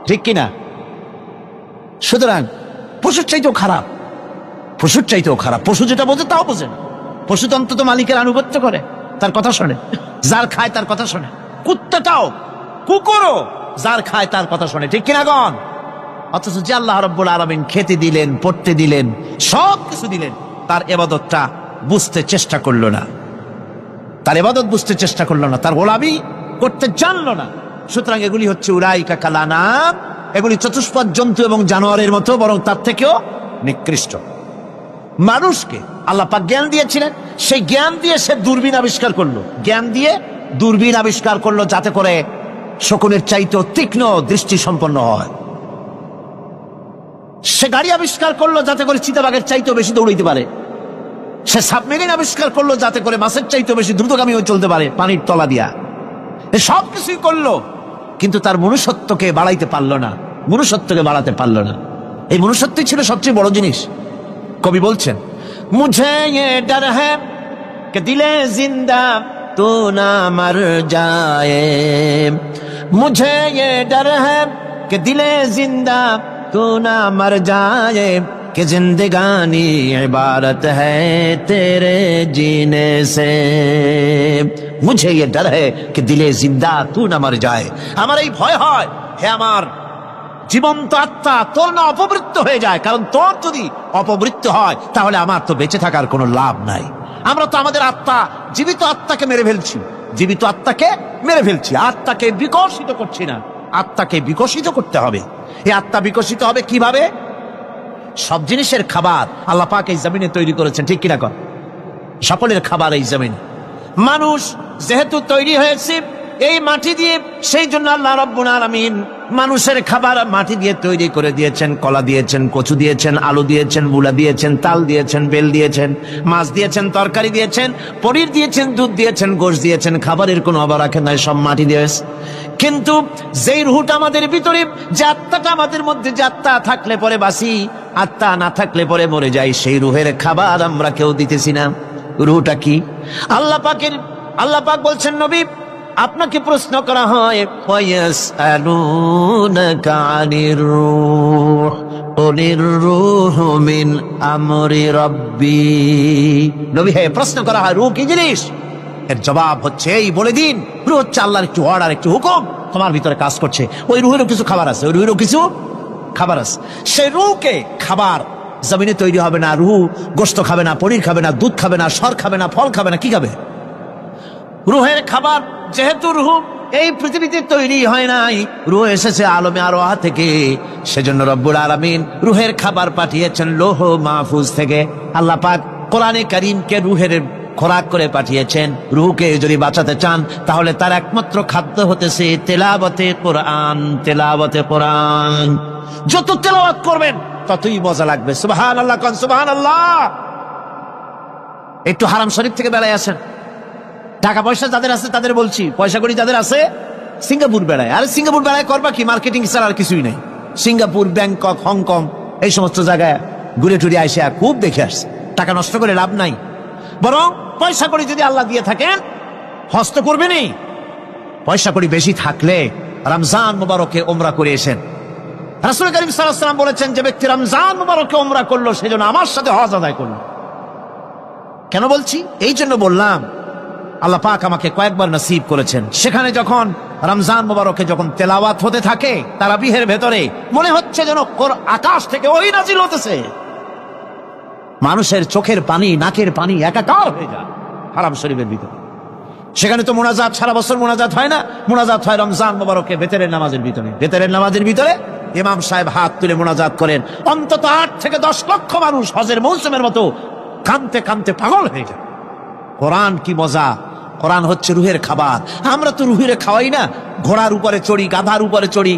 ঠিক কিনা? সুতরাং পশুর চাইতেও খারাপ, পশুর চাইতেও খারাপ। পশু যেটা বোঝে তাও বোঝে না। পশু তো অন্তত মালিকের আনুগত্য করে, তার কথা শোনে, যার খায় তার কথা শোনে। কুত্তাটাও, কুকুরও যার খায় তার কথা শোনে, ঠিক কিনা গণ? অথচ যে আল্লাহ রাব্বুল আলামিন খেতে দিলেন, পড়তে দিলেন, সব কিছু দিলেন, তার ইবাদতটা বুঝতে চেষ্টা করলো না, তার ইবাদত বুঝতে চেষ্টা করলো না, তার গোলামি করতে জানলো না। সুতরাং এগুলি হচ্ছে উলাইকা কাল আনআম, এগুলি চতুষ্পদ জন্তু এবং জানোয়ারের মতো, বরং তার থেকেও নিকৃষ্ট। মানুষকে আল্লাহ পাক জ্ঞান দিয়েছিলেন, সেই জ্ঞান দিয়ে সে দূরবীন আবিষ্কার করলো, জ্ঞান দিয়ে দূরবীন আবিষ্কার করলো, যাতে করে শকুনের চাইতেও তীক্ষ্ণ দৃষ্টি সম্পন্ন হয়। সে গাড়ি আবিষ্কার করলো যাতে করে চিতাবাঘের চাইতেও বেশি দৌড়াইতে পারে। সে সাবমেরিন আবিষ্কার করলো যাতে করে মাছের চাইতেও বেশি দ্রুতগামী হয়ে চলতে পারে পানির তলা দিয়া। সব কিছুই করলো, কিন্তু তার মনুষ্যত্বকে বাড়াইতে পারলো না, মনুষ্যত্বকে বাড়াতে পারলো না। এই মনুষ্যত্বই ছিল সবচেয়ে বড় জিনিস। কবি বলছেন, মুঝে ये डर है कि दिले जिंदा तू ना मर जाए, मुझे ये डर है कि दिले जिंदा तू ना मर जाए, कि जिंदगानी इबारत है तेरे जीने से, मुझे ये डर है कि दिले जिंदा तू ना मर जाए। আমার এই ভয় হয়, হে আমার জীবন্ত আত্মা, তোর না অপমৃত্যু হয়ে যায়। কারণ তোর যদি অপমৃত্যু হয় তাহলে আমার তো বেঁচে থাকার কোনো লাভ নাই। আমরা তো আমাদের আত্মা, জীবিত আত্মাকে মেরে ফেলছি, জীবিত আত্মাকে মেরে ফেলছি, আত্মাকে বিকশিত করছি না। আত্মাকে বিকশিত করতে হবে। এই আত্মা বিকশিত হবে কিভাবে? সব জিনিসের খাবার আল্লাহ পাক এই জমিনে তৈরি করেছেন, ঠিক কিনা কর? সকলের খাবার এই জমিনে। মানুষ যেহেতু তৈরি হয়েছে এই মাটি দিয়ে, সেই জন্য আল্লাহ রাব্বুল আলামিন মানুষের খাবার মাটি দিয়ে তৈরি করে দিয়েছেন। কলা দিয়েছেন, কচু দিয়েছেন, আলু দিয়েছেন, মূলা দিয়েছেন, তাল দিয়েছেন, বেল দিয়েছেন, মাছ দিয়েছেন, তরকারি দিয়েছেন, পনির দিয়েছেন, দুধ দিয়েছেন, গোশত দিয়েছেন। খাবারের কোনো অভাব রাখেন নাই, সব মাটি দিয়েছে। কিন্তু যেই রুহটা আমাদের ভিতরে, যে আত্মাটা আমাদের মধ্যে, যে আত্মা থাকলে পরে বাঁচি, আত্মা না থাকলে পরে মরে যাই, সেই রুহের খাবার আমরা কেউ দিতেছি না। রুহটা কি? আল্লাহ পাক বলছেন, নবী আপনাকে প্রশ্ন করা হয়, ওয়ায়াসআলুনাকা আনির রূহ কুলির রূহু মিন আমরি রাব্বি। নবী হে, প্রশ্ন করা হয় রূহ কি জিনিস? এর জবাব হচ্ছে, এই বলে দিন, রূহ হচ্ছে আল্লাহর একটু অর্ডার, একটু হুকুম তোমার ভিতরে কাজ করছে। ওই রূহেরও কিছু খাবার আছে, ওই রূহেরও কিছু খাবার আছে। সেই রূহকে খাবার জমিনে তৈরি হবে না। রূহ গোশত খাবে না, পনির খাবে না, দুধ খাবে না, সর খাবে না, ফল খাবে না, কি খাবে? রুহের খাবার। যেহেতু রুহ এই পৃথিবীতে তৈরি হয় নাই, রুহ এসেছে আলমে আরওয়াহ থেকে, সেজন্য রব্বুল আলামিন রুহের খাবার পাঠিয়েছেন লৌহ মাহফুজ থেকে। আল্লাহ পাক কোরআনে কারীমকে রুহের খোরাক করে পাঠিয়েছেন। রুহকে যদি বাঁচাতে চান তাহলে তার একমাত্র খাদ্য হতেছে তেলাওয়াতে কোরআন, তেলাওয়াতে কোরআন। যত তেলাওয়াত করবেন ততই মজা লাগবে। সুবহানাল্লাহ, কোন সুবহানাল্লাহ। একটু হারাম শরীফ থেকে বেড়ায় আসেন। টাকা পয়সা যাদের আছে তাদের বলছি, পয়সা করি যাদের আছে, সিঙ্গাপুর বেড়ায়। আরে সিঙ্গাপুর বেড়ায় করবা কি? মার্কেটিং ছাড়া আর কিছুই নাই। সিঙ্গাপুর, ব্যাংকক, হংকং, এই সমস্ত জায়গায় ঘুরে টুরে আসে, খুব দেখে আসছে। টাকা নষ্ট করে লাভ নাই, বরং পয়সা করি যদি আল্লাহ দিয়ে থাকেন হস্ত করবেনি। পয়সা করি বেশি থাকলে রমজান মুবারকে ওমরা করে এসেন। রাসূল করিম সাল্লাল্লাহু আলাইহি ওয়াসাল্লাম বলেছেন, যে ব্যক্তি রমজান মুবারকে ওমরা করলো সেজন্য আমার সাথে হজ আদায় করলো। কেন বলছি? এই জন্য বললাম, আল্লাহ পাক আমাকে কয়েকবার নসিব করেছেন। সেখানে যখন রমজান মুবারকে যখন তেলাওয়াত হতে থাকে তারাবিহের ভেতরে, মনে হচ্ছে যেন আকাশ থেকে ওই নাজিল হতেছে। মানুষের চোখের পানি, নাকের পানি একাকার হয়ে যায় হারাম শরীফের ভিতরে। সেখানে তো মোনাজাত সারা বছর মোনাজাত হয় না, মোনাজাত হয় রমজান মুবারকে বেতেরের নামাজের ভিতরে। বেতেরের নামাজের ভিতরে ইমাম সাহেব হাত তুলে মোনাজাত করেন। অন্তত 8 থেকে 10 লক্ষ মানুষ হজের মৌসুমের মতো কাঁদতে কাঁদতে পাগল হয়ে যায়। কোরআন কি মজা! কোরআন হচ্ছে রুহের খাবার। আমরা তো রুহের খাওয়াই না। ঘোড়ার উপরে চড়ি, গাধার উপরে চড়ি,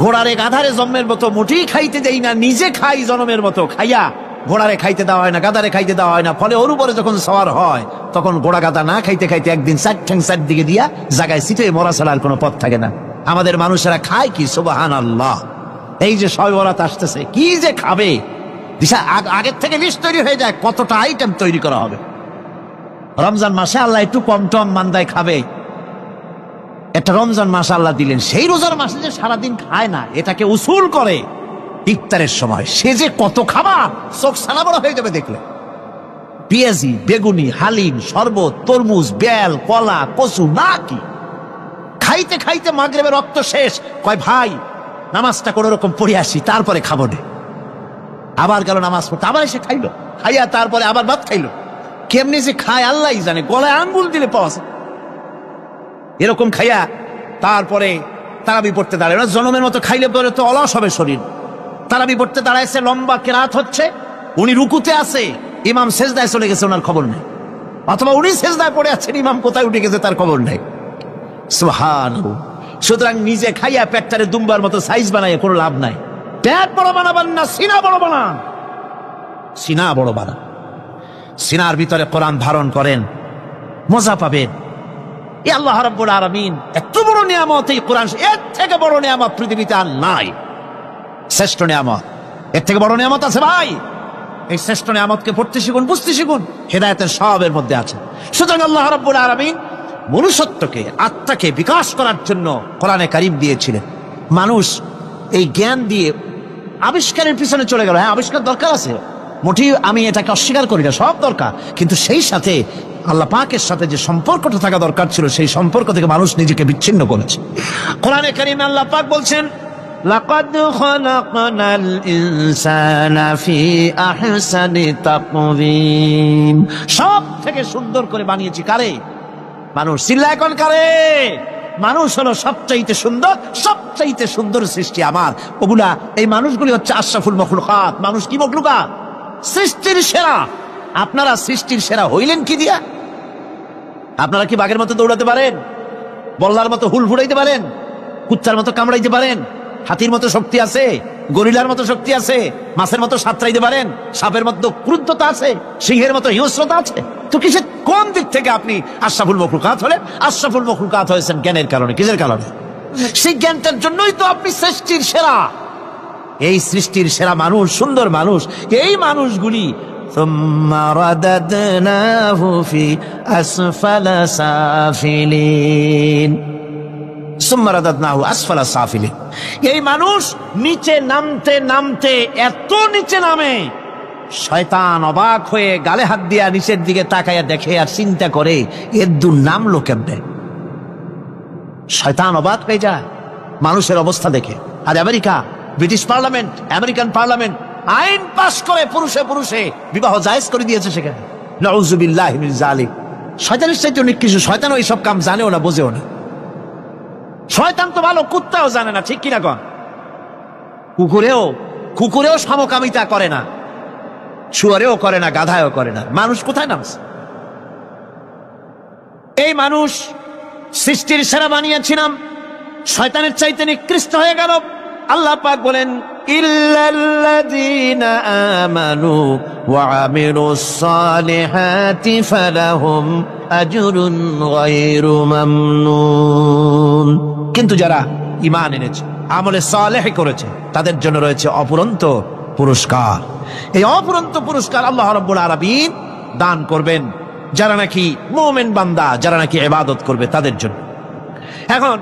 ঘোড়ারে গাধারে জন্মের মতো মোটেই খাইতে দেই না, নিজে খাই জন্মের মতো। খাইয়া ঘোড়ারে খাইতে দেওয়া হয় না, গাধারে খাইতে দেওয়া হয় না। ফলে ওর উপরে যখন সওয়ার হয় তখন ঘোড়া গাধা না খাইতে খাইতে একদিন চার দিকে দিয়া জায়গায় সিটে মরা ছাড়ার কোনো পথ থাকে না। আমাদের মানুষেরা খায় কি? সুবহানাল্লাহ। এই যে শবে বরাত আসতেছে, কি যে খাবে! দিশা আগের থেকে লিস্ট তৈরি হয়ে যায় কতটা আইটেম তৈরি করা হবে। রমজান মাসে আল্লাহ একটু কম টম মান্দায় খাবে। একটা রমজান মাস আল্লাহ দিলেন, সেই রোজার মাসে যে সারাদিন খায় না, এটাকে উসুল করে ইফতারের সময় সে যে কত খাবার, চোখ সানা বড় হয়ে যাবে দেখলে। পেঁয়াজি, বেগুনি, হালিম, শরবত, তরমুজ, বেল, কলা, কচু, না কি খাইতে খাইতে মাগরিবের রক্ত শেষ। কয় ভাই নামাজটা কোন রকম পড়ে আসি, তারপরে খাবো না। আবার গেল নামাজ পড়তে, আবার এসে খাইলো, খাইয়া তারপরে আবার ভাত খাইলো। কেমনি যে খায় আল্লাহ জানে, গলায় আঙ্গুল দিলে পাওয়া যায়। এরকম খাইয়া তারপরে তারাবি পড়তে দাঁড়ায় না। জনমের মতো খাইলে পরে তো অলস হবে শরীর। তারাবি পড়তে দাঁড়াইছে, লম্বা কেরাত হচ্ছে, উনি রুকুতে আছে, ইমাম সেজদায় চলে গেছে, ওনার খবর নেই। অথবা উনি সেজদায় পড়ে আছেন, ইমাম কোথায় উঠে গেছে তার খবর নেই। সুবহানাল্লাহ। সুতরাং নিজে খাইয়া পেটটারে দুম্বার মতো সাইজ বানাইয়া কোনো লাভ নাই। পেট বড় বানাবেন না, সিনা বড় বানান, সিনা বড় বানান। সিনার ভিতরে কোরআন ধারণ করেন, মজা পাবেন। এই আল্লাহ রাব্বুল আলামিন এত বড় নিয়ামত, এই কোরআন, এর থেকে বড় নিয়ামত পৃথিবীতে আর নাই। শ্রেষ্ঠ নিয়ামত, এর থেকে বড় নিয়ামত আছে ভাই? এই শ্রেষ্ঠ নিয়ামতকে পড়তে শিখুন, বুঝতে শিখুন, হেদায়েতের সবের মধ্যে আছে। সুতরাং আল্লাহ রাব্বুল আলামিন মনুষ্যত্বকে, আত্মাকে বিকাশ করার জন্য কোরআনে কারীম দিয়েছিলেন। মানুষ এই জ্ঞান দিয়ে আবিষ্কারের পিছনে চলে গেল। হ্যাঁ, আবিষ্কার দরকার আছে, মোটেই আমি এটাকে অস্বীকার করি না, সব দরকার, কিন্তু সেই সাথে আল্লাহ পাকের সাথে যে সম্পর্কটা থাকা দরকার ছিল, সেই সম্পর্ক থেকে মানুষ নিজেকে বিচ্ছিন্ন করেছে। কোরআনে কারীমে আল্লাহ পাক বলছেন, লাকাদ খালাকনাল ইনসানা ফি আহসানি তাকওয়িম। সব থেকে সুন্দর করে বানিয়েছি কারে? মানুষ। চিল্লা এখন কারে? মানুষ হলো সবচাইতে সুন্দর, সবচাইতে সুন্দর সৃষ্টি আমার। ওগুলা, এই মানুষগুলি হচ্ছে আশরাফুল মখলুকাত। মানুষ কি মখলুকাত? সৃষ্টির সেরা। আপনারা সৃষ্টির সেরা হইলেন কি দিয়া? আপনারা কি বাঘের মতো দৌড়াতে পারেন? বল্লার মতো হুল ফুড়াইতে পারেন? কুত্তার মতো কামড়াইতে পারেন? হাতির মতো শক্তি আছে? গরিলার মতো শক্তি আছে? মাছের মতো সাঁতরাইতে পারেন? সাপের মতো ক্রুদ্ধতা আছে? সিংহের মতো হিংস্রতা আছে? তো কিসের, কোন দিক থেকে আপনি আশরাফুল মখলুকাত হলেন? আশরাফুল মখলুকাত হয়েছেন জ্ঞানের কারণে। কিসের কারণে? সেই জ্ঞানটার জন্যই তো আপনি সৃষ্টির সেরা। এই সৃষ্টির সেরা মানুষ, সুন্দর মানুষ, এই মানুষগুলি সুম্মা রাদাদনাহু ফি আসফালা সাফিলিন, সুম্মা রাদাদনাহু আসফালা সাফিলিন। এই মানুষ নিচে নামতে নামতে এত নিচে নামে, শয়তান অবাক হয়ে গালে হাত দিয়া নিচের দিকে তাকাইয়া দেখে আর চিন্তা করে এর দূর নামলো কেমনে। শয়তান অবাক হয়ে যায় মানুষের অবস্থা দেখে। আর America, British parliament, American parliament আইন পাস করে পুরুষে পুরুষে বিবাহ জায়েজ করে দিয়েছে সেখানে। নাউযুবিল্লাহি মিন যালিক। শয়তানের চাইতে অনেক কিছু। শয়তান ওই সব কাম জানেও না, বোঝেও না। শয়তান তো ভালো, কুত্তাও জানে না, ঠিক কিনা কন? কুকুরেও সমকামিতা করে না, শুয়ারেও করে না, গাধায়ও করে না। মানুষ কোথায় নামছে? এই মানুষ সৃষ্টির সেরা বানিয়েছিলাম, শয়তানের চাইতে নিকৃষ্ট হয়ে গেল। আল্লাহ পাক বলেন, ইল্লাল্লাযীনা আমানু ওয়া আমিলুস সালিহাতি ফালাহুম আজরুন গায়রু মামনুন। কিন্তু যারা ঈমান এনেছে, আমলে সালেহ করেছে, তাদের জন্য রয়েছে অফুরন্ত পুরস্কার। এই অফুরন্ত পুরস্কার আল্লাহ রাব্বুল আলামিন দান করবেন যারা নাকি মুমিন বান্দা, যারা নাকি ইবাদত করবে তাদের জন্য। এখন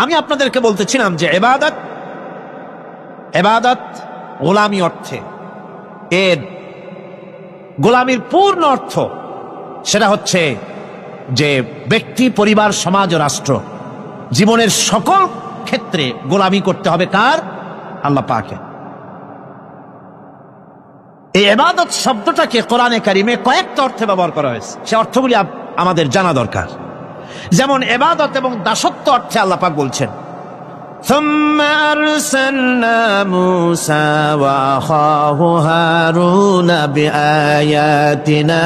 আমি আপনাদেরকে বলতেছিলাম যে ইবাদত গোলামি অর্থে, এর গোলামির পূর্ণ অর্থ সেটা হচ্ছে যে ব্যক্তি, পরিবার, সমাজ ও রাষ্ট্র, জীবনের সকল ক্ষেত্রে গোলামি করতে হবে কার? আল্লাহ পাকের। এই ইবাদত শব্দটাকে কোরআনে কারিমে কয়েকটা অর্থে ব্যবহার করা হয়েছে। সে অর্থগুলি আমাদের জানা দরকার। যেমন ইবাদত এবং দাসত্ব অর্থে আল্লাহ পাক বলছেন, সুম্মা আরসালনা মূসা ওয়া আখাহু হারুনা বিআয়াতিনা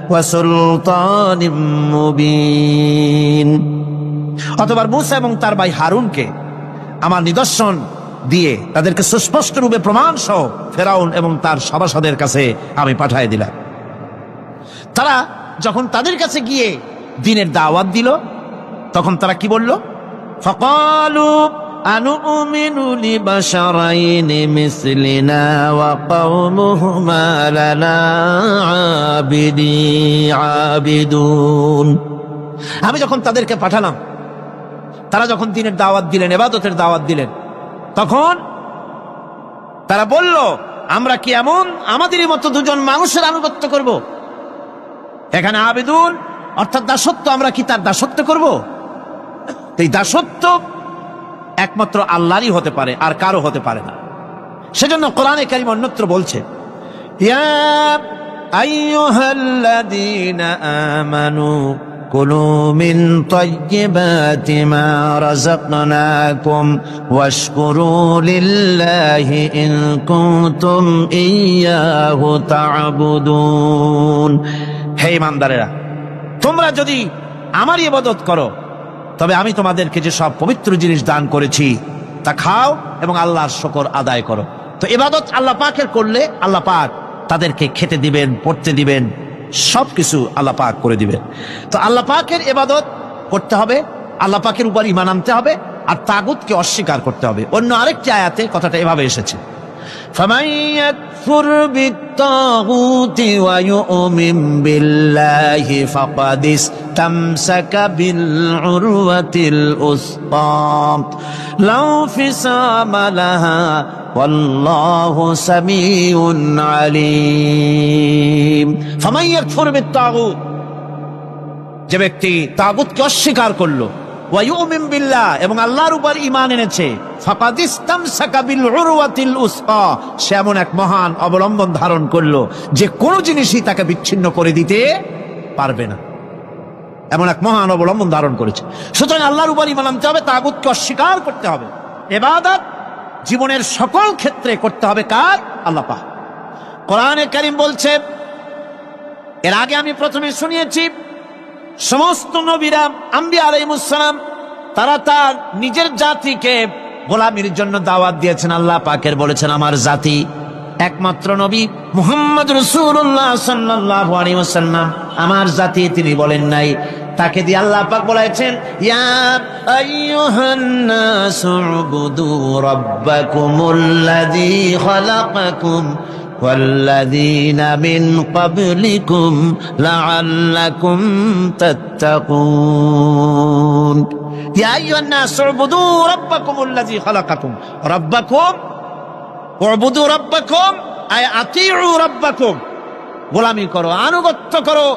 ওয়া সুলতানিম মুবিন। অতঃপর মূসা এবং তার ভাই হারুনকে আমার নিদর্শন দিয়ে তাদেরকে সুস্পষ্ট রূপে প্রমাণ সহ ফেরাউন এবং তার সভাসদের কাছে আমি পাঠিয়ে দিলাম। তারা যখন তাদের কাছে গিয়ে দ্বীনের দাওয়াত দিল, তখন তারা কি বলল? ফাকালু আনুমিনু লিবাশারাইনি মিসলিনা ওয়া কওমুহুমা লানা আবিদুন। আমি যখন তাদেরকে পাঠালাম, তারা যখন দ্বীনের দাওয়াত দিলেন, ইবাদতের দাওয়াত দিলেন, তখন তারা বলল, আমরা কি এমন আমাদেরই মতো দুজন মানুষের আনুগত্য করব? এখানে আবিদুন অর্থাৎ দাসত্ব, আমরা কি তার দাসত্ব করব? এই দাসত্ব একমাত্র আল্লাহরই হতে পারে, আর কারো হতে পারে না। সেজন্য কোরআনে কারীম অন্যত্র বলছে, ইয়া আইয়ুহাল্লাযীনা আমানু কুলু মিন তাইয়্যিবাতি মা রাযাকনাকুম ওয়াশকুরু লিল্লাহি ইন কুনতুম ইয়্যাহু তা'বুদুন। হে ঈমানদারেরা, তোমরা যদি আমারই ইবাদত করো, তবে আমি তোমাদেরকে যে সব পবিত্র জিনিস দান করেছি তা খাও এবং আল্লাহর শুকর আদায় করো। তো ইবাদত আল্লাহ পাকের করলে আল্লাহ পাক তাদেরকে খেতে দিবেন, পড়তে দিবেন, সবকিছু আল্লাহ পাক করে দিবেন। তো আল্লাহ পাকের ইবাদত করতে হবে, আল্লাহ পাকের উপর ঈমান আনতে হবে, আর তাগুতকে অস্বীকার করতে হবে। অন্য আরেকটি আয়াতে কথাটা এভাবে এসেছে, فمن يكفر بالطاغوت ويؤمن بالله فقد استمسك بالعروة الوثقى لا انفصام لها والله سميع عليم। فمن يكفر بالطاغوت, যে ব্যক্তি তাগুতকে অস্বীকার করলো, ওয়ায়ুমিন বিল্লাহ, এবং আল্লাহর উপর ঈমান এনেছে, ফাকাদ ইসতামসাকা বিল উরওয়াতিল উসকা, সে এমন এক মহান অবলম্বন ধারণ করলো যে কোন জিনিসই তাকে বিচ্ছিন্ন করে দিতে পারবে না। এমন এক মহান অবলম্বন ধারণ করেছে। সুতরাং আল্লাহর উপর ঈমান আনতে হবে, তাগুতকে অস্বীকার করতে হবে। ইবাদত জীবনের সকল ক্ষেত্রে করতে হবে কার? আল্লাহ পাক। কোরআনে কারীম বলছে, এর আগে আমি প্রথমে শুনিয়েছি, সমস্ত নবীরা আম্বিয়া আলাইহিস সালাম তারা তার নিজের জাতিকে গোলামির জন্য দাওয়াত দিয়েছেন। আল্লাহ পাকের বলেছেন আমার জাতি, একমাত্র নবী মুহাম্মদ রাসূলুল্লাহ সাল্লাল্লাহু আলাইহি ওয়াসাল্লাম আমার জাতি, তিনি বলেন নাই। তাকে দিয়ে আল্লাহ পাক বলেছেন, ইয়া আইয়ুহান নাসু উবুদু রাব্বাকুমুল্লাযী খালাকাকুম والذين من قبلكم لعلكم تتقون يا أيها الناس اعبدوا ربكم الذي خلقكم ربكم اعبدوا ربكم أي أطيعوا ربكم গোলামি করো, আনুগত্য করো,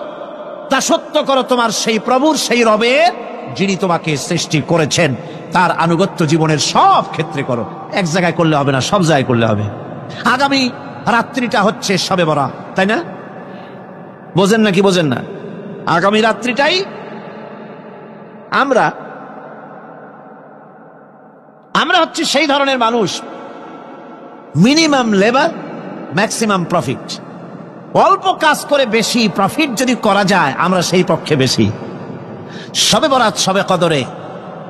দাসত্ব করো তোমার সেই প্রভুর, সেই রবের যিনি তোমাকে সৃষ্টি করেছেন। তার আনুগত্য জীবনের সব ক্ষেত্রে করো। এক জায়গায় করলে হবে না, সব জায়গায় করলে হবে। আগামী রাত্রিটা হচ্ছে শবে বরাত, তাই না? বোঝেন নাকি বোঝেন না? আগামী রাত্রিটাই আমরা হচ্ছে সেই ধরনের মানুষ, মিনিমাম লেবার ম্যাক্সিমাম প্রফিট। অল্প কাজ করে বেশি প্রফিট যদি করা যায়, আমরা সেই পক্ষে বেশি। শবে বরাত, শবে কদরে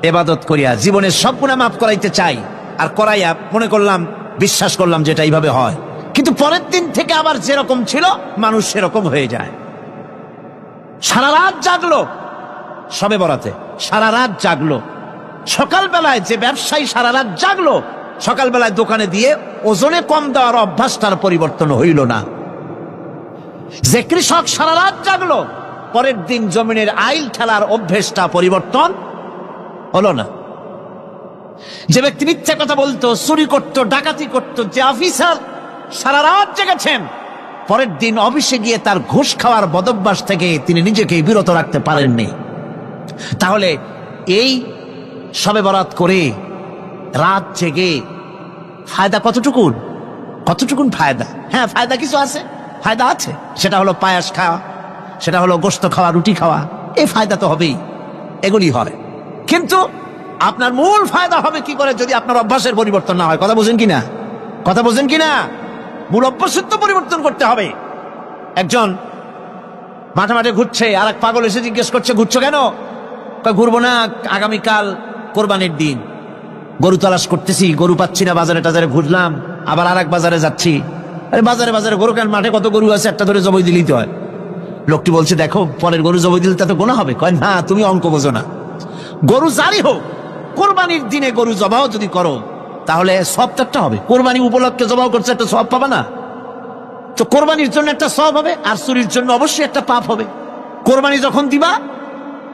ইবাদত করিয়া জীবনের সব গুনাহ মাফ করাইতে চাই, আর করাইয়া মনে করলাম, বিশ্বাস করলাম যেটা এইভাবে হয়, কিন্তু পরের দিন থেকে আবার যেরকম ছিল মানুষ সেরকম হয়ে যায়। সারা রাত জাগলো শবে বরাতে, সারা রাত জাগলো। সকালবেলায় যে ব্যবসায়ী সারা রাত জাগলো, সকালবেলায় দোকানে দিয়ে ওজনে কম দেওয়ার অভ্যাসটার পরিবর্তন হইল না। যে কৃষক সারা রাত জাগলো, পরের দিন জমিনের আইল ঠেলার অভ্যেসটা পরিবর্তন হলো না। যে ব্যক্তি মিথ্যা কথা বলতো, চুরি করতো, ডাকাতি করতো, যে অফিসার সারা রাত জেগেছেন, পরের দিন অফিসে গিয়ে তার ঘুষ খাওয়ার বদভ্যাস থেকে তিনি নিজেকে বিরত রাখতে পারেননি। তাহলে এই শবে বরাত করে রাত জেগে ফায়দা কতটুকুন ফায়দা? হ্যাঁ, ফায়দা কিছু আছে, ফায়দা আছে। সেটা হলো পায়াস খাওয়া, সেটা হলো গোশত খাওয়া, রুটি খাওয়া, এই ফায়দা তো হবেই, এগুলি হয়। কিন্তু আপনার মূল ফায়দা হবে কি করে যদি আপনার অভ্যাসের পরিবর্তন না হয়? কথা বোঝেন কিনা? মূল অভ্যাসের তো পরিবর্তন করতে হবে। একজন মাঠে ঘুরছে, আর এক পাগল এসে জিজ্ঞেস করছে, ঘুরছো কেন? ঘুরবো না, আগামীকাল কোরবানির দিন, গরু তালাশ করতেছি, গরু পাচ্ছি না, বাজারে টাজারে ঘুরলাম, আবার আর এক বাজারে যাচ্ছি। আরে বাজারে গরু কেন? মাঠে কত গরু আছে, একটা ধরে জবাই দিলেই তো হয়। লোকটি বলছে, দেখো পরের গরু জবাই দিলে তা তো গোনা হবে। কয় না, তুমি অঙ্ক বোঝো না। গরু জারি হোক, কোরবানির দিনে গরু জবাও যদি করো তাহলে সবটা একটা হবে। কোরবানি উপলক্ষে জবাও করছে, একটা সব পাবা না? তো কোরবানির জন্য একটা সব হবে, আর চুরির জন্য অবশ্যই একটা পাপ হবে। কোরবানি যখন দিবা,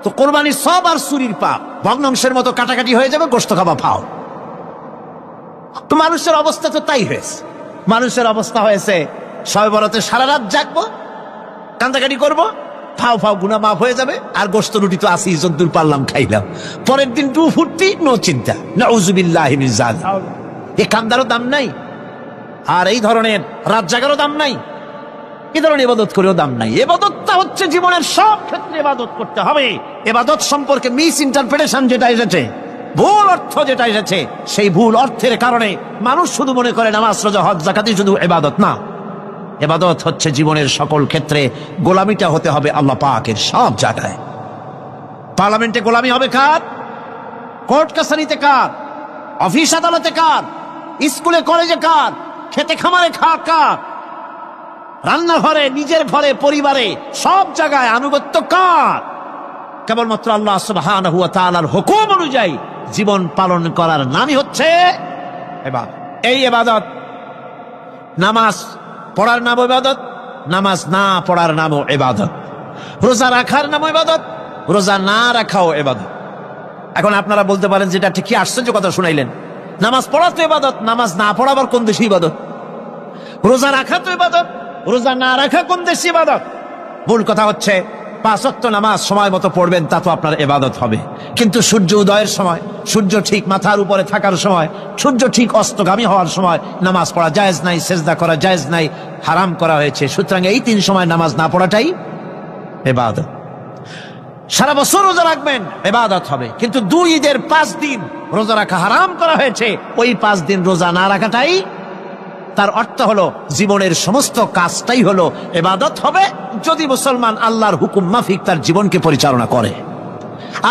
তো কোরবানির সব আর চুরির পাপ ভগ্নাংশের মতো কাটাকাটি হয়ে যাবে, গোশত খাবা ফাও। তো মানুষের অবস্থা তো তাই হয়েছে। মানুষের অবস্থা হয়েছে শবে বরাতে সারা রাত জাগবো, কান্দাকাটি করবো, ফাও গুনাহ মাফ হয়ে যাবে, আর গোশত রুটি তো আসি, যদ্দূর পারলাম খাইলাম। পরের দিন টু ফুর্তি, নো চিন্তা। নাউযুবিল্লাহি মিন যালিক। এই কান্দারও দাম নাই, আর এই ধরনের রাত জাগারও দাম নাই, এই ধরনের ইবাদত করেও দাম নাই। ইবাদতটা হচ্ছে জীবনের সব ক্ষেত্রে ইবাদত করতে হবে। ইবাদত সম্পর্কে মিস ইন্টারপ্রিটেশন যেটা এসেছে, ভুল অর্থ যেটা এসেছে, সেই ভুল অর্থের কারণে মানুষ শুধু মনে করে নামাজ, রোজা, হজ, যাকাতই শুধু ইবাদত না। ইবাদত হচ্ছে জীবনের সকল ক্ষেত্রে গোলামিটা হতে হবে আল্লাহ পাকের সব জায়গায়। পার্লামেন্টে গোলামি হবে কার? কোর্ট কাছারিতে কার, অফিস আদালতে কার, স্কুলে কলেজে কার, খেতে খামারে কার, রান্নাঘরে, নিজের ঘরে, পরিবারে, সব জায়গায় আনুগত্য কার? কেবলমাত্র আল্লাহ সুবহানাহু ওয়া তাআলার হুকুম অনুযায়ী জীবন পালন করার নামই হচ্ছে ইবাদত। এই ইবাদত, নামাজ পড়ার নাম ইবাদত, নামাজ না পড়ার নামও ইবাদত, রোজা রাখার নাম ইবাদত, রোজা না রাখাও ইবাদত। এখন আপনারা বলতে পারেন যেটা ঠিক কি আশ্চর্য কথা শুনাইলেন, নামাজ পড়া তো ইবাদত, নামাজ না পড়া আবার কোন দেশে ইবাদত? রোজা রাখা তো ইবাদত, রোজা না রাখা কোন দেশে ইবাদত? মূল কথা হচ্ছে 5 ওয়াক্ত নামাজ সময় মতো পড়বেন, তা তো আপনার ইবাদত হবে। কিন্তু সূর্য উদয়ের সময়, সূর্য ঠিক মাথার উপরে থাকার সময়, সূর্য ঠিক অস্তগামী হওয়ার সময় নামাজ পড়া জায়েজ নাই, সেজদা করা জায়েজ নাই, হারাম করা হয়েছে। সুতরাং এই 3 সময় নামাজ না পড়াটাই ইবাদত। সারা বছর রোজা রাখবেন, ইবাদত হবে, কিন্তু 2 ঈদের 5 দিন রোজা রাখা হারাম করা হয়েছে, ওই 5 দিন রোজা না রাখাটাই, তার অর্থ হলো জীবনের সমস্ত কাজটাই হলো ইবাদত হবে, যদি মুসলমান আল্লাহর হুকুম মাফিক তার জীবনকে পরিচালনা করে।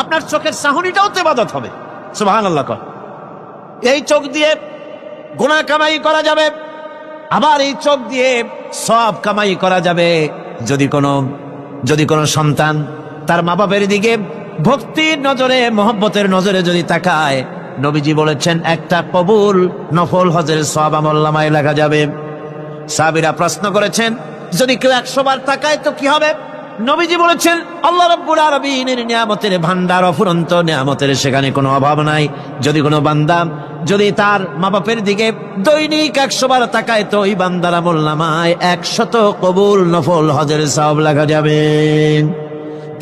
আপনার চোখের চাহনিটাও তো ইবাদত হবে। সুবহানাল্লাহ। এই চোখ দিয়ে গুনাহ কামাই করা যাবে, আবার এই চোখ দিয়ে সওয়াব কামাই করা যাবে। যদি কোনো সন্তান তার মা বাবার দিকে ভক্তির নজরে, মহব্বতের নজরে যদি তাকায়, নবীজি বলেছেন একটা কবুল নফল হজের সওয়াব আমলনামায় লেখা যাবে। সাহাবীরা প্রশ্ন করেছেন, যদি কেউ 100 বার তাকায় তো কি হবে? নবীজি বলেছেন, আল্লাহ রাব্বুল আলামিনের নিয়ামতের ভান্ডার অফুরন্ত নিয়ামতের, সেখানে কোনো অভাব নাই। যদি কোনো বান্দা যদি তার মা বাপের দিকে দৈনিক 100 বার তাকায় তো ওই বান্দার আমলনামায় 100 কবুল নফল হজের সওয়াব লেখা যাবে।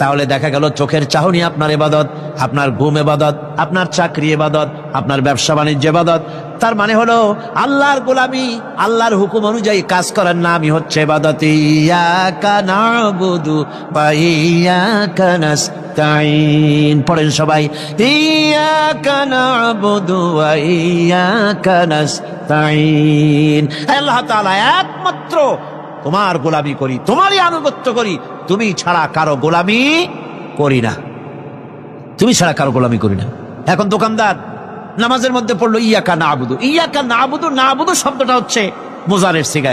তাহলে দেখা গেল চোখের চাহনি আপনার ইবাদত, আপনার ঘুম ইবাদত, আপনার চাকরি ইবাদত, আপনার ব্যবসা বাণিজ্য ইবাদত। তার মানে হলো আল্লাহর গোলামি, আল্লাহর হুকুম অনুযায়ী কাজ করার নামই হচ্ছে ইবাদত। ইয়াকা নাবুদু ওয়া ইয়াকা নাস্তাইন, পড়েন সবাই, ইয়াকা নাবুদু ওয়া ইয়াকা নাস্তাইন। আল্লাহ তাআলা একমাত্র তোমার গোলামি করি, তোমারই আনুগত্য করি, তুমি ছাড়া কারো গোলামি করি না, তুমি ছাড়া কারো গোলামি করি না। এখন দোকানদার নামাজের মধ্যে পড়লো ইয়াকা নাবুদু, ইয়াকা নাবুদু, নাবুদু শব্দটা হচ্ছে মোজারের সিগা।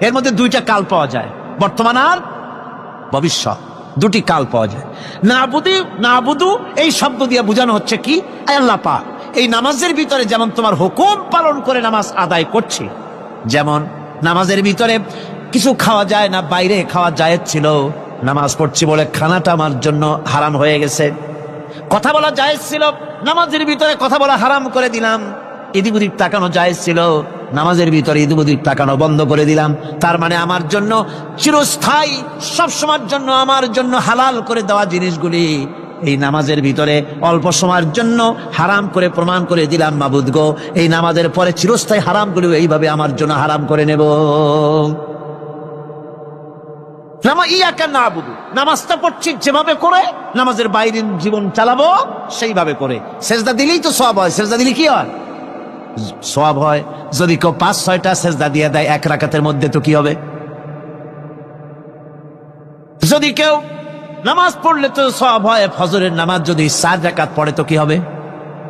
এর মধ্যে 2টা কাল পাওয়া যায়, বর্তমান আর ভবিষ্যৎ, 2টি কাল পাওয়া যায়। নাবুদু এই শব্দ দিয়ে বোঝানো হচ্ছে কি, আল্লাহ পাক এই নামাজের ভিতরে যেমন তোমার হুকুম পালন করে নামাজ আদায় করছি, যেমন নামাজের ভিতরে কিছু খাওয়া যায় না, বাইরে খাওয়া জায়েজ ছিল, নামাজ পড়ছি বলে খানাটা আমার জন্য হারাম হয়ে গেছে। কথা বলা জায়েজ ছিল, নামাজের ভিতরে কথা বলা হারাম করে দিলাম। এদিক ওদিক তাকানো জায়েজ ছিল, নামাজের ভিতরে এদিক ওদিক তাকানো বন্ধ করে দিলাম। তার মানে আমার জন্য চিরস্থায়ী, সবসময়ের জন্য আমার জন্য হালাল করে দেওয়া জিনিসগুলি এই নামাজের ভিতরে অল্প সময়ের জন্য হারাম করে প্রমাণ করে দিলাম, মাবুদ গো এই নামাজের পরে চিরস্থায়ী হারামগুলি এইভাবে আমার জন্য হারাম করে নেব। ইয়াকা নাবুদু, নামাজটা পড়ছি যেভাবে করে, নামাজের বাইরে জীবন চালাবো সেইভাবে করে। সেজদা দিলেই তো সওয়াব হয়, সেজদা দিলে কি হয়? সওয়াব হয়। যদি কেউ 5-6টা সেজদা দিয়ে দেয় 1 রাকাতের মধ্যে তো কি হবে? যদি কেউ নামাজ পড়লে তো সওয়াব হয়। ফজরের নামাজ যদি 4 রাকাত পড়ে তো কি হবে?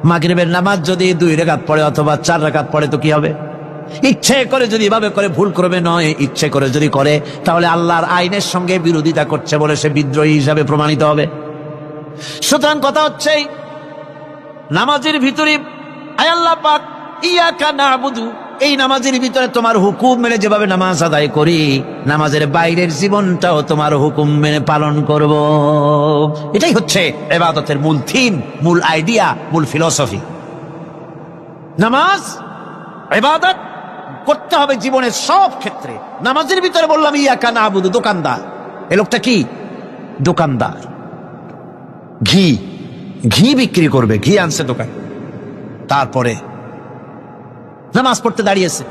মাগরিবের নামাজ যদি 2 রাকাত পড়ে অথবা 4 রাকাত পড়ে তো কি হবে? ইচ্ছে করে যদি এভাবে করে, ভুল করবে নয়, ইচ্ছে করে যদি করে, তাহলে আল্লাহর আইনের সঙ্গে বিরোধিতা করছে বলে সে বিদ্রোহী হিসাবে প্রমাণিত হবে। সুতরাং কথা হচ্ছে নামাজের ভিতরে আল্লাহ পাক ইয়াকা নাবুদু, এই নামাজের ভিতরে তোমার হুকুম মেনে যেভাবে নামাজ আদায় করি, নামাজের বাইরের জীবনটাও তোমার হুকুম মেনে পালন করব। এটাই হচ্ছে ইবাদতের মূল থিম, মূল আইডিয়া, মূল ফিলোসফি। নামাজ ইবাদত করতে হবে জীবনের সব ক্ষেত্রে। নামাজের ভিতরে বললাম ইয়াকা নাবুদু, দোকানদার, এই লোকটা কি দোকানদার, ঘি বিক্রি করবে, ঘি আনছে দোকান, তারপরে নামাজ পড়তে দাঁড়িয়েছে,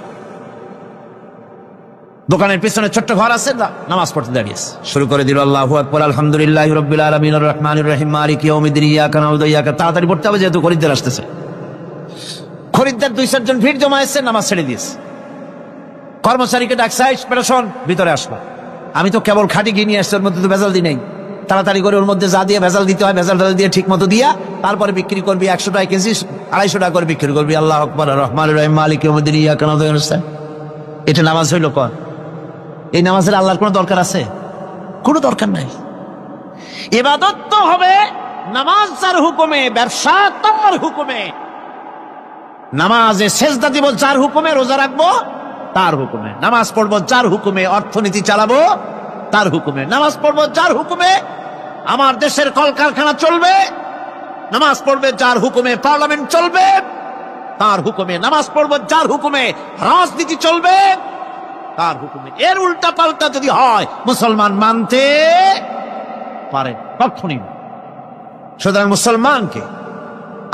দোকানের পিছনে ছোট্ট ঘর আছে, নামাজ পড়তে দাঁড়িয়েছে, শুরু করে দিল আল্লাহু আকবার, আলহামদুলিল্লাহি রাব্বিল আলামিন আর রহমানির রহিম মালিকি ইয়াউমিদ্দিন, ইয়াকা নাবুদু ওয়া ইয়াকা। তাড়াতাড়ি পড়তে হবে যেহেতু খরিদ্দার আসতেছে। খরিদ্দার 2-4 জন ভিড় জমা এসে নামাজ ছেড়ে দিয়েছে। কর্মচারীকে ডাকছে, পেরেশন ভিতরে আসবা, আমি তো কেবল খাঁটি ঘি নিয়ে আসছি, ওর মধ্যে তো ভেজাল দিই নাই, তাড়াতাড়ি করে ওর মধ্যে যা দিয়ে ভেজাল দিতে হয় ভেজাল দিয়ে ঠিক মতো দিয়া তারপরে বিক্রি করবি, 100 টাকা কেজি 250 টাকা করে বিক্রি করবি। আল্লাহ আকবার, রহমান রহিম, মালিক ইয়াউমিদ্দিন, ইয়াকা না'বুদু ওয়া ইয়্যাকা নাস্তাঈন। এটা নামাজ হইল? কর এই নামাজের আল্লাহর কোনো দরকার আছে? কোনো দরকার নাই। ইবাদত তো হবে নামাজ যার হুকুমে, ব্যবসা তার হুকুমে, নামাজে সেজদা দিব যার হুকুমে, রোজা রাখবো তার হুকুমে, নামাজ পড়বো যার হুকুমে, অর্থনীতি চালাবো তার হুকুমে, নামাজ পড়বো যার হুকুমে আমার দেশের কলকারখানা চলবে, নামাজ পড়বে যার হুকুমে পার্লামেন্ট চলবে তার হুকুমে, নামাজ পড়বো যার হুকুমে রাজনীতি চলবে তার হুকুমে। এর উল্টা পাল্টা যদি হয় মুসলমান মানতে পারে কখনই না। সুতরাং মুসলমানকে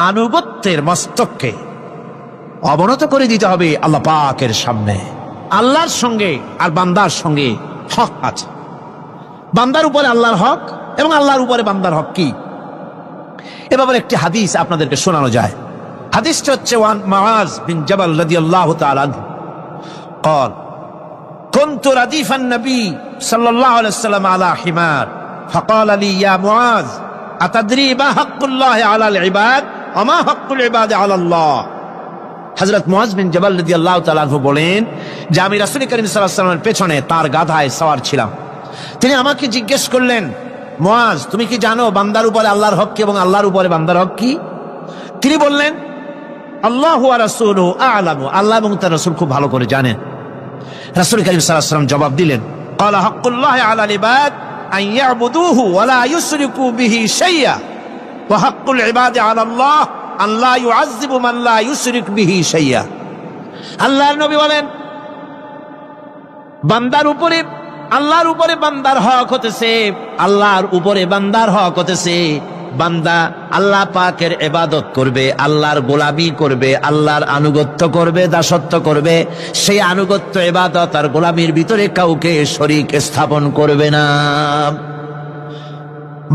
আনুগত্যের মস্তককে অবনত করে দিতে হবে আল্লাহ পাকের সামনে। আল্লাহর সঙ্গে আর বান্দার সঙ্গে হক আছে, বান্দার উপরে আল্লাহর হক এবং আল্লাহর উপরে বান্দার হক কি, এ ব্যাপারে একটি হাদিস আপনাদেরকে শোনানো যায়। হাদিসটা হচ্ছে ওয়ান মুআজ বিন জাবাল রাদিয়াল্লাহু তাআলা আনহু قال كنت رديف النبي صلى الله عليه وسلم على حمار فقال لي يا معاذ أتدري ما حق الله على العباد وما حق العباد على الله। হযরত মুআজ বিন জাবাল রাদিয়াল্লাহু তাআলা আনহু বলেন যে আমি রাসূল করিম সাল্লাল্লাহু আলাইহি ওয়াসাল্লামের পেছনে তার গাধায় সওয়ার ছিলাম। তিনি আমাকে জিজ্ঞেস করলেন, মুআজ তুমি কি জানো বান্দার উপরে আল্লাহর হক কি এবং আল্লাহর উপরে বান্দার হক কি? তিনি বললেন, আল্লাহু ওয়া রাসূলুহু আ'লামু, আল্লাহ এবং তার রাসূল খুব ভালো করে জানেন। রাসূল করিম সাল্লাল্লাহু আলাইহি ওয়াসাল্লাম জবাব দিলেন, ক্বালা হাক্কুল্লাহি আলাল ইবাদ আন ইয়াবুদুহু ওয়া লা ইউশরিকু বিহি শাইআ ওয়া হাক্কুল ইবাদি আলাল্লাহ আন লা ইউআযযিবু মান লা ইউশরিক বিহি শাইআ। আল্লাহর নবী বলেন, বান্দার উপরে আল্লাহর উপরে বান্দার হক হতেছে, আল্লাহর উপরে বান্দার হক হতেছে বান্দা আল্লাহ পাকের ইবাদত করবে, আল্লাহর গোলামি করবে, আল্লাহর আনুগত্য করবে, দাসত্ব করবে। সেই আনুগত্য ইবাদত আর গোলামির ভিতরে কাউকে শরীক স্থাপন করবে না।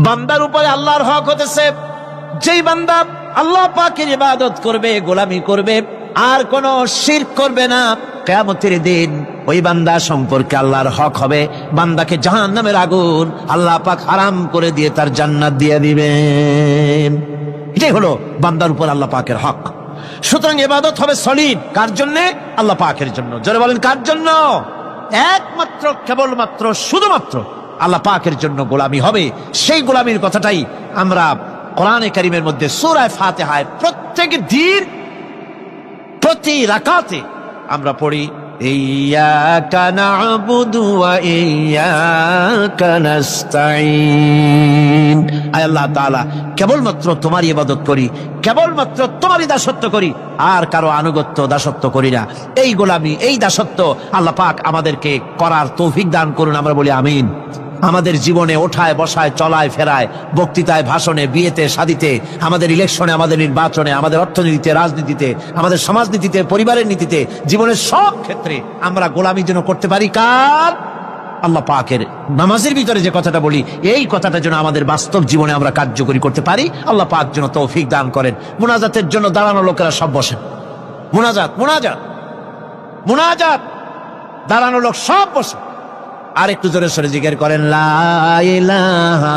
বান্দার উপরে আল্লাহর হক হতেছে যেই বান্দা আল্লাহ পাকের ইবাদত করবে, গোলামি করবে, আর কোন শিরক করবে না, কিয়ামতের দিন ওই বান্দা সম্পর্কে আল্লাহর হক হবে বান্দাকে জাহান্নামের আগুন আল্লাহ পাক হারাম করে দিয়ে তার জান্নাত দিয়ে দিবেন। এটাই হলো বান্দার উপর আল্লাহ পাকের হক। সুতরাং ইবাদত হবে সলিড কার জন্য? আল্লাহ পাকের জন্য। জোরে বলেন কার জন্য? একমাত্র কেবলমাত্র শুধুমাত্র আল্লাহ পাকের জন্য গোলামি হবে। সেই গোলামির কথাটাই আমরা কোরআনে কারীমের মধ্যে সূরা ফাতিহায় প্রত্যেক দিন প্রতি রাকাতে আমরা পড়ি, ইয়্যাকা না'বুদু ওয়া ইয়্যাকা নাস্তাঈন। আয় আল্লাহ তাআলা, কেবলমাত্র তোমারই ইবাদত করি, কেবলমাত্র তোমারই দাসত্ব করি, আর কারো আনুগত্য দাসত্ব করি না। এই গোলামি, এই দাসত্ব আল্লাহ পাক আমাদেরকে করার তৌফিক দান করুন। আমরা বলি আমিন। আমাদের জীবনে ওঠায় বসায়, চলায় ফেরায়, বক্তৃতায়, ভাষণে, বিয়েতে, শাদীতে, আমাদের ইলেকশনে, আমাদের নির্বাচনে, আমাদের অর্থনীতিতে, রাজনীতিতে, আমাদের সমাজনীতিতে, পরিবারের নীতিতে, জীবনের সব ক্ষেত্রে আমরা গোলামি যেন করতে পারি কার? আল্লাহ পাকের। নামাজের ভিতরে যে কথাটা বলি, এই কথাটা যেন আমাদের বাস্তব জীবনে আমরা কার্যকরী করতে পারি। আল্লাহ পাক যেন তৌফিক দান করেন। মুনাজাতের জন্য দাঁড়ানো লোকেরা সব বসেন। মুনাজাত মুনাজাত মুনাজাত দাঁড়ানো লোক সব বসে। আর একটু জোরে সরে জিকির করেন, লা ইলাহা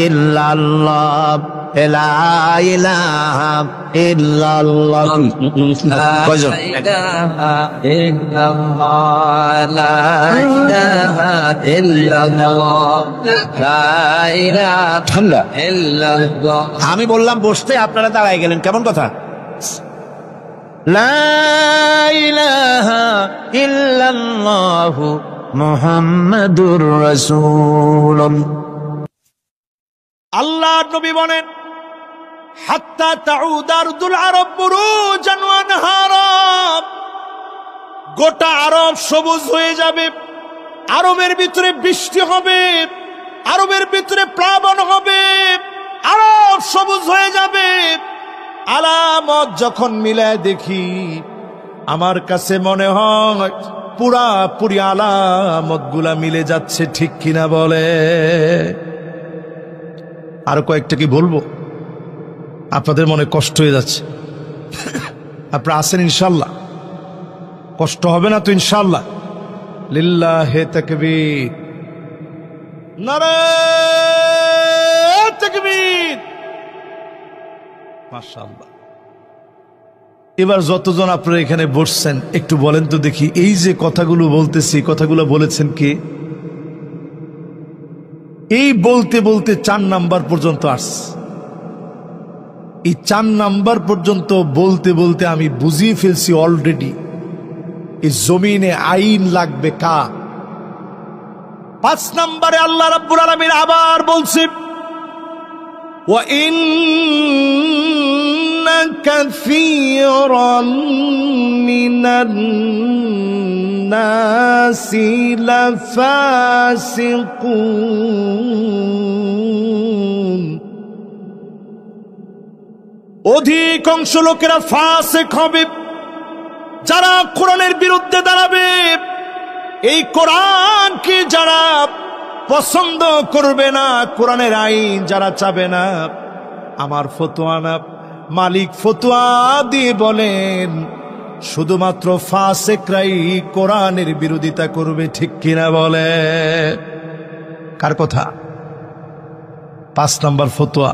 ইল্লাল্লাহ, লা ইলাহা ইল্লাল্লাহ। কয়জন? লা ইলাহা ইল্লাল্লাহ, লা ইলাহা ইল্লাল্লাহ। আমি বললাম বসতে, আপনারা দাঁড়ায় গেলেন, কেমন কথা? লা ইলাহা ইল্লাল্লাহ মুহাম্মাদুর রাসূলুল্লাহ। আল্লাহ নবী বলেন, হাত্তা তাউদ আরদুল আরব বুরুজান ওয়া নাহারা, গোটা আরব সবুজ হয়ে যাবে, আরবের ভিতরে বৃষ্টি হবে, আরবের ভিতরে প্লাবন হবে, আরব সবুজ হয়ে যাবে। আলামত যখন মিলায় দেখি, আমার কাছে মনে হয় পুরাপুরি আলামত গুলা মিলে যাচ্ছে, ঠিক কিনা বলে? আরো কয়েকটা কি বলবো? আপনাদের মনে কষ্ট হয়ে যাচ্ছে? আপনারা আছেন ইনশাল্লাহ? কষ্ট হবে না তো ইনশাল্লাহ? লিল্লাহে তাকবীর, নারে মাশাআল্লাহ। এবার যতজন আপনারা এখানে বসছেন একটু বলেন তো দেখি, এই যে কথাগুলো বলতেছি, কথাগুলো বলেছেন কে? এই বলতে বলতে 4 নাম্বার পর্যন্ত আসছে। এই 4 নাম্বার পর্যন্ত বলতে বলতে আমি বুঝিয়ে ফেলছি অলরেডি এই জমিনে আইন লাগবে কার। 5 নম্বরে আল্লাহ রাব্বুল আলামিন আবার বলছে, ওয়া ইন্না কাসীরাম মিনান নাসি লাফাসিকুন। অধিকাংশ লোকেরা ফাসিক হবে, যারা কোরআনের বিরুদ্ধে দাঁড়াবে, এই কোরআনকে যারা পছন্দ করবে না, কোরআনের আইন যারা চাবে না। আমার ফতোয়া না, মালিক ফতোয়া দিয়ে বলেন শুধুমাত্র ফাসিকরাই কোরআনের বিরোধিতা করবে, ঠিক কিনা বলে? কার কথা? 5 নাম্বার ফতোয়া।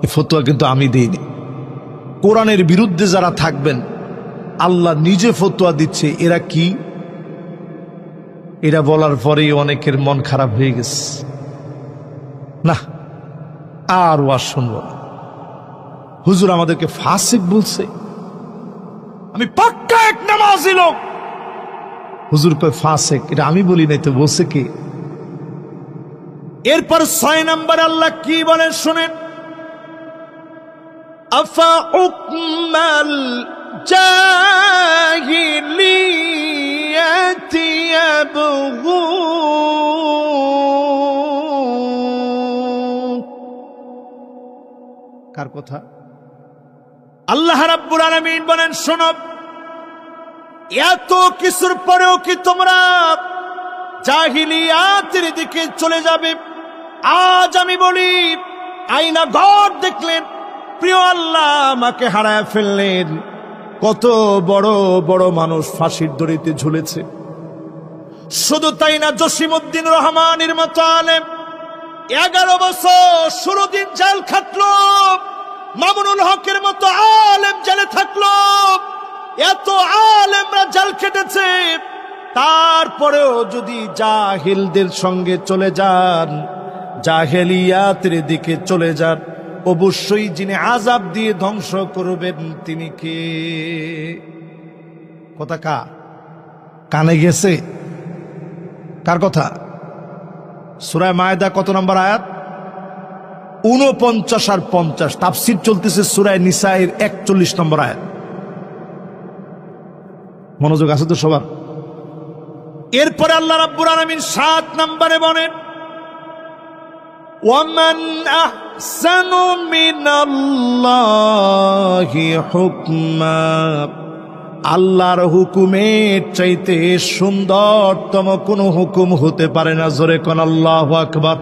এই ফতোয়া কিন্তু আমি দিইনি। কোরআনের বিরুদ্ধে যারা থাকবেন, আল্লাহ নিজে ফতোয়া দিচ্ছে। এরা কি? এরা বলার পরেই অনেকের মন খারাপ হয়ে গেছে, না আর ওয়াজ শুনব না। হুজুর আমাদেরকে ফাসিক বলছে, আমি পাক্কা এক নামাজি লোক। হুজুর কয় ফাসিক, এটা আমি বলি নাই তো, বলছে কি? এরপর 6 নম্বর আল্লাহ কি বলেন শুনেন, আফা উকমাল জাহিলিয়াতি ইয়াবগুন। কার কথা? আল্লাহ রাব্বুল আলামিন বলেন শোনো, এত কিছুর পরেও কি তোমরা জাহিলিয়াতের দিকে চলে যাবে? আজ আমি বলি, আয়না ঘর দেখলেন, প্রিয় আল্লাহ আমাকে হারায় ফেললেন। কত বড় বড় মানুষ ফাঁসির দড়িতে ঝুলেছে। শুধু তাই না, জসিমউদ্দিন রহমানের মতো আলেম 11 বছর 16 দিন জেল খাটলো। মামুনুল হকের মতো আলেম জেলে থাকলো। এত আলেমরা জেল খেটেছে, তারপরেও যদি জাহিলদের সঙ্গে চলে যান, জাহেলিয়াতের দিকে চলে যান, অবশ্যই যিনি আযাব দিয়ে ধ্বংস করবেন তিনি কে? কথা কানে গেছে? কার কথা? সূরা মায়েদা কত নম্বর আয়াত? 49 আর 50। তাফসীর চলতেছে সূরা নিসায়ের 41 নম্বর আয়াত। মনোযোগ আছে তো সবার? এরপরে আল্লাহ রাব্বুল আলামিন 7 নম্বরে বলেন, ওয়ামান আহসানু মিনাল্লাহি হুকমা। আল্লাহর হুকুমের চাইতে সুন্দরতম কোন হুকুম হতে পারে না। জোরে কোন আল্লাহু আকবার।